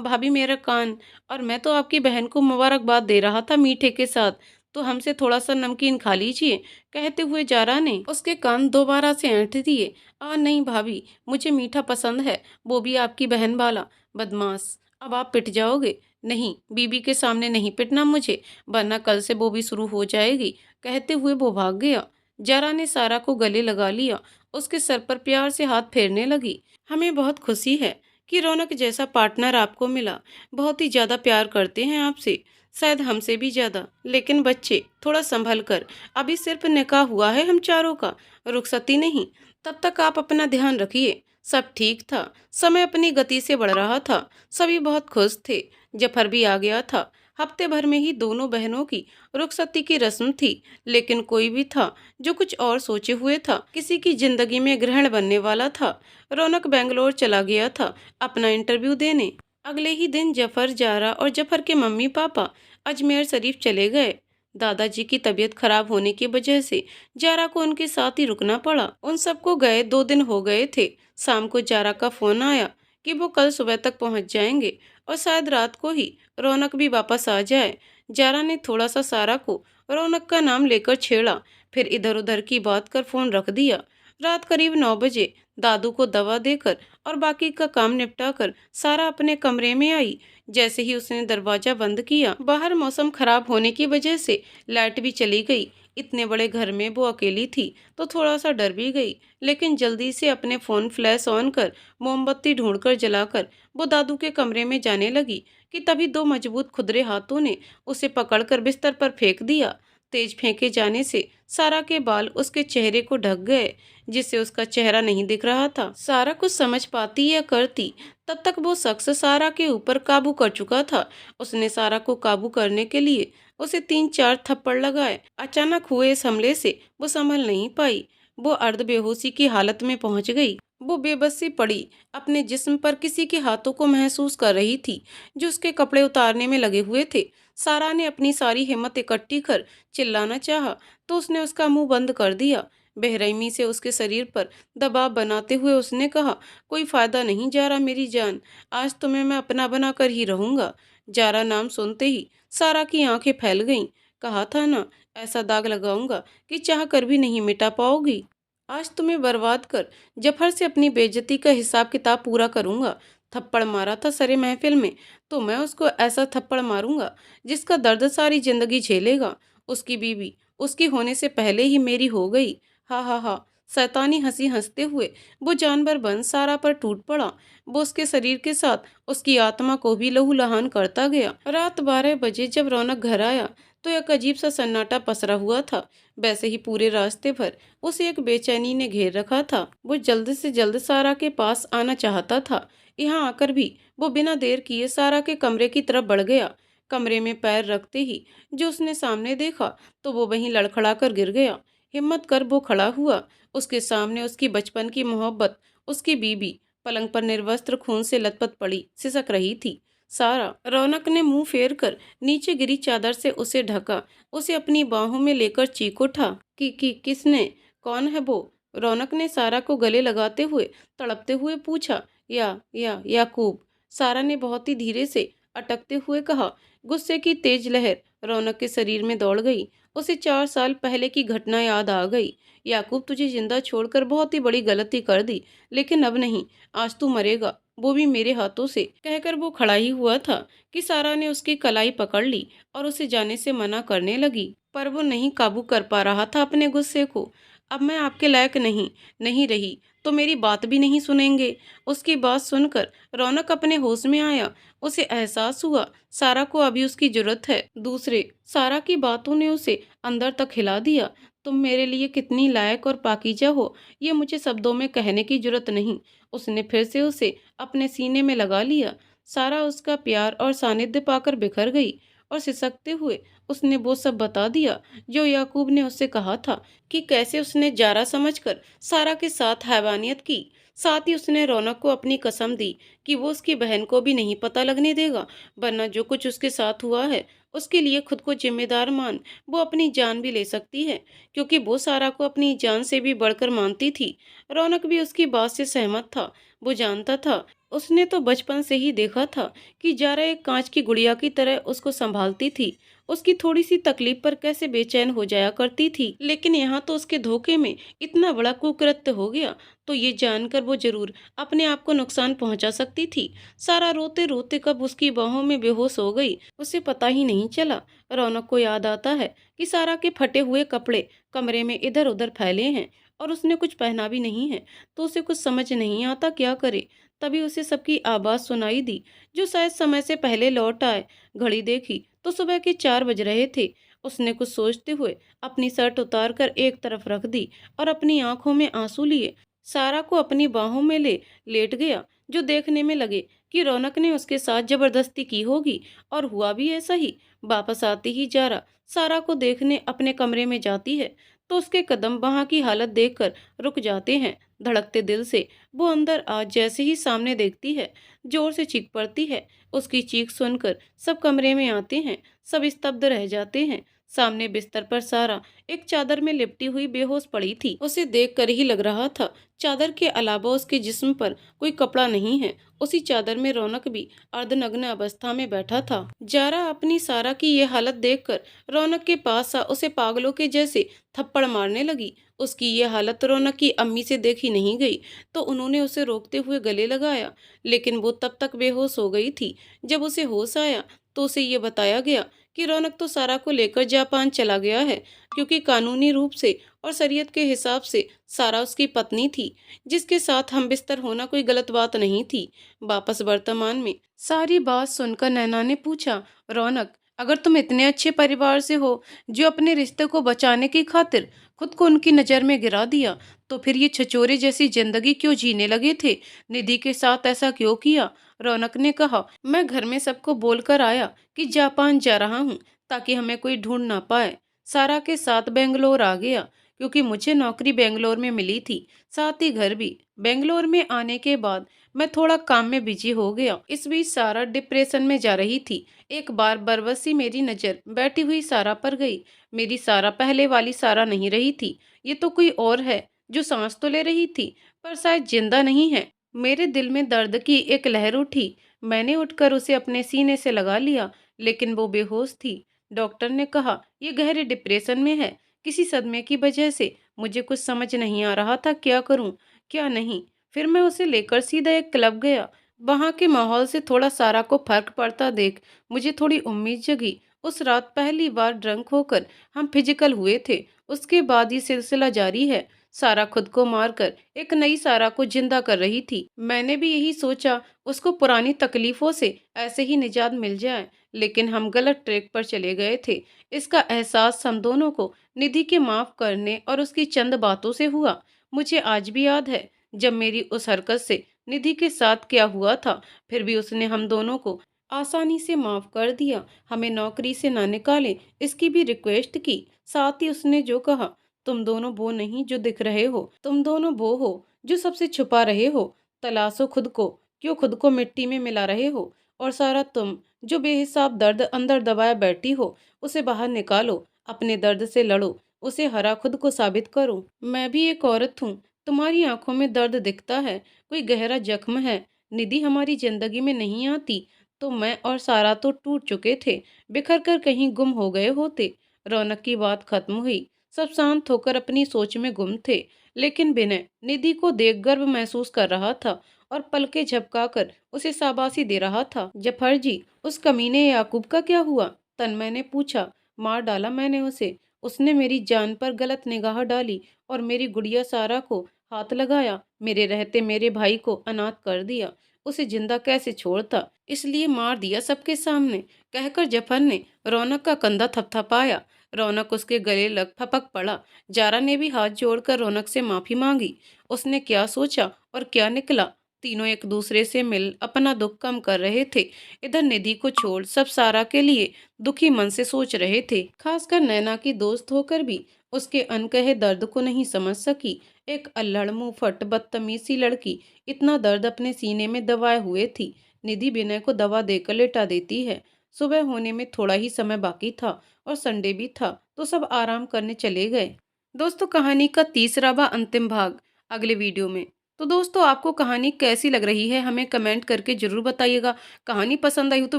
भाभी मेरा कान। और मैं तो आपकी बहन को मुबारकबाद दे रहा था मीठे के साथ, तो हमसे थोड़ा सा नमकीन खा लीजिए। कहते हुए जारा ने उसके कान दोबारा से ऐंठ दिए। नहीं भाभी, मुझे मीठा पसंद है, वो भी आपकी बहन वाला। बदमाश, अब आप पिट जाओगे। नहीं, बीबी के सामने नहीं पिटना मुझे, वरना कल से वो भी शुरू हो जाएगी। कहते हुए वो भाग गया। जारा ने सारा को गले लगा लिया, उसके सर पर प्यार से हाथ फेरने लगी। हमें बहुत खुशी है कि रौनक जैसा पार्टनर आपको मिला। बहुत ही ज्यादा प्यार करते हैं आपसे, शायद हमसे भी ज्यादा। लेकिन बच्चे, थोड़ा संभल कर, अभी सिर्फ निकाह हुआ है हम चारों का, रुखसती नहीं। तब तक आप अपना ध्यान रखिए। सब ठीक था, समय अपनी गति से बढ़ रहा था। सभी बहुत खुश थे। जफर भी आ गया था। हफ्ते भर में ही दोनों बहनों की रुखसती की रस्म थी, लेकिन कोई भी था जो कुछ और सोचे हुए था। किसी की जिंदगी में ग्रहण बनने वाला था। रौनक बेंगलोर चला गया था अपना इंटरव्यू देने। अगले ही दिन जफर, जारा और जफर के मम्मी पापा अजमेर शरीफ चले गए। दादाजी की तबीयत खराब होने की वजह से जारा को उनके साथ ही रुकना पड़ा। उन सबको गए 2 दिन हो गए थे। शाम को जारा का फोन आया कि वो कल सुबह तक पहुंच जाएंगे और शायद रात को ही रौनक भी वापस आ जाए। जारा ने थोड़ा सा सारा को रौनक का नाम लेकर छेड़ा, फिर इधर उधर की बात कर फोन रख दिया। रात करीब 9 बजे दादू को दवा देकर और बाकी का काम निपटा कर सारा अपने कमरे में आई। जैसे ही उसने दरवाजा बंद किया, बाहर मौसम खराब होने की वजह से लाइट भी चली गई। इतने बड़े घर में वो अकेली थी तो थोड़ा सा डर भी गई, लेकिन जल्दी से अपने फोन फ्लैश ऑन कर मोमबत्ती ढूंढकर जलाकर वो दादू के कमरे में जाने लगी कि तभी 2 मजबूत खुदरे हाथों ने उसे पकड़कर बिस्तर पर फेंक दिया। तेज फेंके जाने से सारा के बाल उसके चेहरे को ढक गए, जिससे उसका चेहरा नहीं दिख रहा था। सारा कुछ समझ पाती या करती, तब तक वो शख्स सारा के ऊपर काबू कर चुका था। उसने सारा को काबू करने के लिए उसे 3-4 थप्पड़ लगाए। अचानक हुए इस हमले से वो संभल नहीं पाई। वो अर्ध बेहोशी की हालत में पहुंच गई। वो बेबसी पड़ी, अपने जिस्म पर किसी के हाथों को महसूस कर रही थी जो उसके कपड़े उतारने में लगे हुए थे। सारा ने अपनी सारी हिम्मत इकट्ठी कर चिल्लाना चाहा तो उसने उसका मुंह बंद कर दिया। बेरहमी से उसके शरीर पर दबाव बनाते हुए उसने कहा, कोई फायदा नहीं जारा मेरी जान, आज तुम्हें मैं अपना बना कर ही रहूंगा। जारा नाम सुनते ही सारा की आंखें फैल गईं। कहा था ना, ऐसा दाग लगाऊंगा कि चाह कर भी नहीं मिटा पाओगी। आज तुम्हें बर्बाद कर जफर से अपनी बेइज्जती का हिसाब किताब पूरा करूंगा। थप्पड़ मारा था सरे महफिल में, तो मैं उसको ऐसा थप्पड़ मारूंगा जिसका दर्द सारी जिंदगी झेलेगा। उसकी बीवी उसकी होने से पहले ही मेरी हो गई। हा हा हा। शैतानी हंसी हंसते हुए वो जानवर बन सारा पर टूट पड़ा। वो उसके शरीर के साथ उसकी आत्मा को भी लहूलुहान करता गया। रात 12 बजे जब रौनक घर आया तो एक अजीब सा सन्नाटा पसरा हुआ था। वैसे ही पूरे रास्ते भर उसे एक बेचैनी ने घेर रखा था। वो जल्द से जल्द सारा के पास आना चाहता था। यहाँ आकर भी वो बिना देर किए सारा के कमरे की तरफ बढ़ गया। कमरे में पैर रखते ही जो उसने सामने देखा तो वो वहीं लड़खड़ा कर गिर गया। हिम्मत कर वो खड़ा हुआ। उसके सामने उसकी बचपन की मोहब्बत, उसकी बीबी, पलंग पर निर्वस्त्र खून से लथपथ पड़ी सिसक रही थी। सारा। रौनक ने मुंह फेर कर नीचे गिरी चादर से उसे ढका, उसे अपनी बाहों में लेकर चीख उठा कि किसने? कौन है वो? रौनक ने सारा को गले लगाते हुए तड़पते हुए पूछा। याकूब। सारा ने बहुत ही धीरे से अटकते हुए कहा। गुस्से की तेज लहर रौनक के शरीर में दौड़ गई। उसे 4 साल पहले की घटना याद आ गई। याकूब, तुझे जिंदा छोड़कर बहुत ही बड़ी गलती कर दी, लेकिन अब नहीं। आज तू मरेगा, वो भी मेरे हाथों से। कहकर वो खड़ा ही हुआ था कि सारा ने उसकी कलाई पकड़ ली और उसे जाने से मना करने लगी, पर वो नहीं काबू कर पा रहा था अपने गुस्से को। अब मैं आपके लायक नहीं रही तो मेरी बात भी नहीं सुनेंगे। उसकी बात सुनकर रौनक अपने होश में आया। उसे एहसास हुआ सारा को अभी उसकी जरूरत है। दूसरे। सारा की बातों ने उसे अंदर तक हिला दिया। तुम मेरे लिए कितनी लायक और पाकीज़ा हो, ये मुझे शब्दों में कहने की जरूरत नहीं। उसने फिर से उसे अपने सीने में लगा लिया। सारा उसका प्यार और सानिध्य पाकर बिखर गई और सिसकते हुए उसने वो सब बता दिया जो याकूब ने उससे कहा था, कि कैसे उसने जारा समझकर सारा के साथ हैवानियत की। साथ ही उसने रौनक को अपनी कसम दी कि वो उसकी बहन को भी नहीं पता लगने देगा, वरना जो कुछ उसके साथ हुआ है उसके लिए खुद को जिम्मेदार मान वो अपनी जान भी ले सकती है, क्योंकि वो सारा को अपनी जान से भी बढ़कर मानती थी। रौनक भी उसकी बात से सहमत था। वो जानता था, उसने तो बचपन से ही देखा था कि जारा एक कांच की गुड़िया की तरह उसको संभालती थी। उसकी थोड़ी सी तकलीफ पर कैसे बेचैन हो जाया करती थी, लेकिन यहाँ तो उसके धोखे में इतना बड़ा कुकृत्य हो गया, तो ये जानकर वो जरूर अपने आप को नुकसान पहुंचा सकती थी। सारा रोते रोते कब उसकी बाहों में बेहोश हो गई, उसे पता ही नहीं चला। रौनक को याद आता है कि सारा के फटे हुए कपड़े कमरे में इधर उधर फैले हैं और उसने कुछ पहना भी नहीं है, तो उसे कुछ समझ नहीं आता क्या करे। तभी उसे सबकी आवाज सुनाई दी, जो शायद समय से पहले लौट आए। घड़ी देखी तो सुबह के 4 बज रहे थे। उसने कुछ सोचते हुए अपनी शर्ट उतार कर एक तरफ रख दी और अपनी आंखों में आंसू लिए सारा को अपनी बाहों में लेट गया, जो देखने में लगे कि रौनक ने उसके साथ जबरदस्ती की होगी। और हुआ भी ऐसा ही। वापस आती ही जारा सारा को देखने अपने कमरे में जाती है, तो उसके कदम वहां की हालत देखकर रुक जाते हैं। धड़कते दिल से वो अंदर आज जैसे ही सामने देखती है, जोर से चीख पड़ती है। उसकी चीख सुनकर सब कमरे में आते हैं। सब स्तब्ध रह जाते हैं। सामने बिस्तर पर सारा एक चादर में लिपटी हुई बेहोश पड़ी थी। उसे देखकर ही लग रहा था चादर के अलावा उसके जिस्म पर कोई कपड़ा नहीं है। उसी चादर में रौनक भी अर्धनग्न अवस्था में बैठा था। जारा अपनी सारा की ये हालत देखकर रौनक के पास आ उसे पागलों के जैसे थप्पड़ मारने लगी। उसकी ये हालत रौनक की अम्मी से देखी नहीं गई, तो उन्होंने उसे रोकते हुए गले लगाया, लेकिन वो तब तक बेहोश हो गई थी। जब उसे होश आया तो उसे ये बताया गया कि रौनक तो सारा को लेकर जापान चला गया है, क्योंकि कानूनी रूप से और शरीयत के हिसाब से सारा उसकी पत्नी थी, जिसके साथ हम बिस्तर होना कोई गलत बात नहीं थी। वापस वर्तमान में सारी बात सुनकर नैना ने पूछा, रौनक, अगर तुम इतने अच्छे परिवार से हो, जो अपने रिश्ते को बचाने की खातिर खुद को उनकी नज़र में गिरा दिया, तो फिर ये छचोरे जैसी जिंदगी क्यों जीने लगे थे? निधि के साथ ऐसा क्यों किया? रौनक ने कहा, मैं घर में सबको बोलकर आया कि जापान जा रहा हूँ, ताकि हमें कोई ढूंढ ना पाए। सारा के साथ बेंगलोर आ गया, क्योंकि मुझे नौकरी बेंगलोर में मिली थी, साथ ही घर भी। बेंगलोर में आने के बाद मैं थोड़ा काम में बिजी हो गया। इस बीच सारा डिप्रेशन में जा रही थी। एक बार बरबसी मेरी नज़र बैठी हुई सारा पर गई। मेरी सारा पहले वाली सारा नहीं रही थी, ये तो कोई और है, जो सांस तो ले रही थी पर शायद जिंदा नहीं है। मेरे दिल में दर्द की एक लहर उठी। मैंने उठकर उसे अपने सीने से लगा लिया, लेकिन वो बेहोश थी। डॉक्टर ने कहा ये गहरे डिप्रेशन में है, किसी सदमे की वजह से। मुझे कुछ समझ नहीं आ रहा था क्या करूं, क्या नहीं। फिर मैं उसे लेकर सीधा एक क्लब गया। वहां के माहौल से थोड़ा सारा को फर्क पड़ता देख मुझे थोड़ी उम्मीद जगी। उस रात पहली बार ड्रंक होकर हम फिजिकल हुए थे। उसके बाद ये सिलसिला जारी है। सारा खुद को मारकर एक नई सारा को जिंदा कर रही थी। मैंने भी यही सोचा, उसको पुरानी तकलीफों से ऐसे ही निजात मिल जाए, लेकिन हम गलत ट्रैक पर चले गए थे। इसका एहसास हम दोनों को निधि के माफ करने और उसकी चंद बातों से हुआ। मुझे आज भी याद है जब मेरी उस हरकत से निधि के साथ क्या हुआ था, फिर भी उसने हम दोनों को आसानी से माफ कर दिया। हमें नौकरी से ना निकाले, इसकी भी रिक्वेस्ट की। साथ ही उसने जो कहा, तुम दोनों वो नहीं जो दिख रहे हो, तुम दोनों वो हो जो सबसे छुपा रहे हो। तलाशो खुद को, क्यों खुद को मिट्टी में मिला रहे हो? और सारा तुम जो बेहिसाब दर्द अंदर दबाए बैठी हो, उसे बाहर निकालो, अपने दर्द से लड़ो, उसे हरा खुद को साबित करो। मैं भी एक औरत हूँ, तुम्हारी आंखों में दर्द दिखता है, कोई गहरा जख्म है। निधि हमारी जिंदगी में नहीं आती तो मैं और सारा तो टूट चुके थे, बिखर कर कहीं गुम हो गए होते। रौनक की बात खत्म हुई, सब शांत होकर अपनी सोच में गुम थे। लेकिन विनय निधि को देख गर्व महसूस कर रहा था और पलके झपकाकर उसे शाबाशी दे रहा था। जफर जी, उस कमीने याकूब का क्या हुआ? तन्मय ने पूछा। मार डाला मैंने उसे, उसने मेरी जान पर गलत निगाह डाली और मेरी गुड़िया सारा को हाथ लगाया। मेरे रहते मेरे भाई को अनाथ कर दिया, उसे जिंदा कैसे छोड़ता, इसलिए मार दिया सबके सामने, कहकर जफर ने रौनक का कंधा थपथपाया। रौनक उसके गले लग फपक पड़ा। जारा ने भी हाथ जोड़कर रौनक से माफी मांगी। उसने क्या सोचा और क्या निकला। तीनों एक दूसरे से मिल अपना दुख कम कर रहे थे। इधर निधि को छोड़ सब सारा के लिए दुखी मन से सोच रहे थे। खासकर नैना की दोस्त होकर भी उसके अनकहे दर्द को नहीं समझ सकी। एक अल्लड़ मुंहफट बदतमीज सी लड़की इतना दर्द अपने सीने में दबाए हुए थी। निधि विनय को दवा देकर लेटा देती है। सुबह होने में थोड़ा ही समय बाकी था और संडे भी था, तो सब आराम करने चले गए। दोस्तों, कहानी का तीसरा व अंतिम भाग अगले वीडियो में। तो दोस्तों, आपको कहानी कैसी लग रही है हमें कमेंट करके जरूर बताइएगा। कहानी पसंद आई हो तो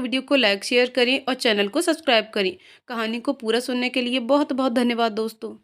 वीडियो को लाइक शेयर करें और चैनल को सब्सक्राइब करें। कहानी को पूरा सुनने के लिए बहुत बहुत धन्यवाद दोस्तों।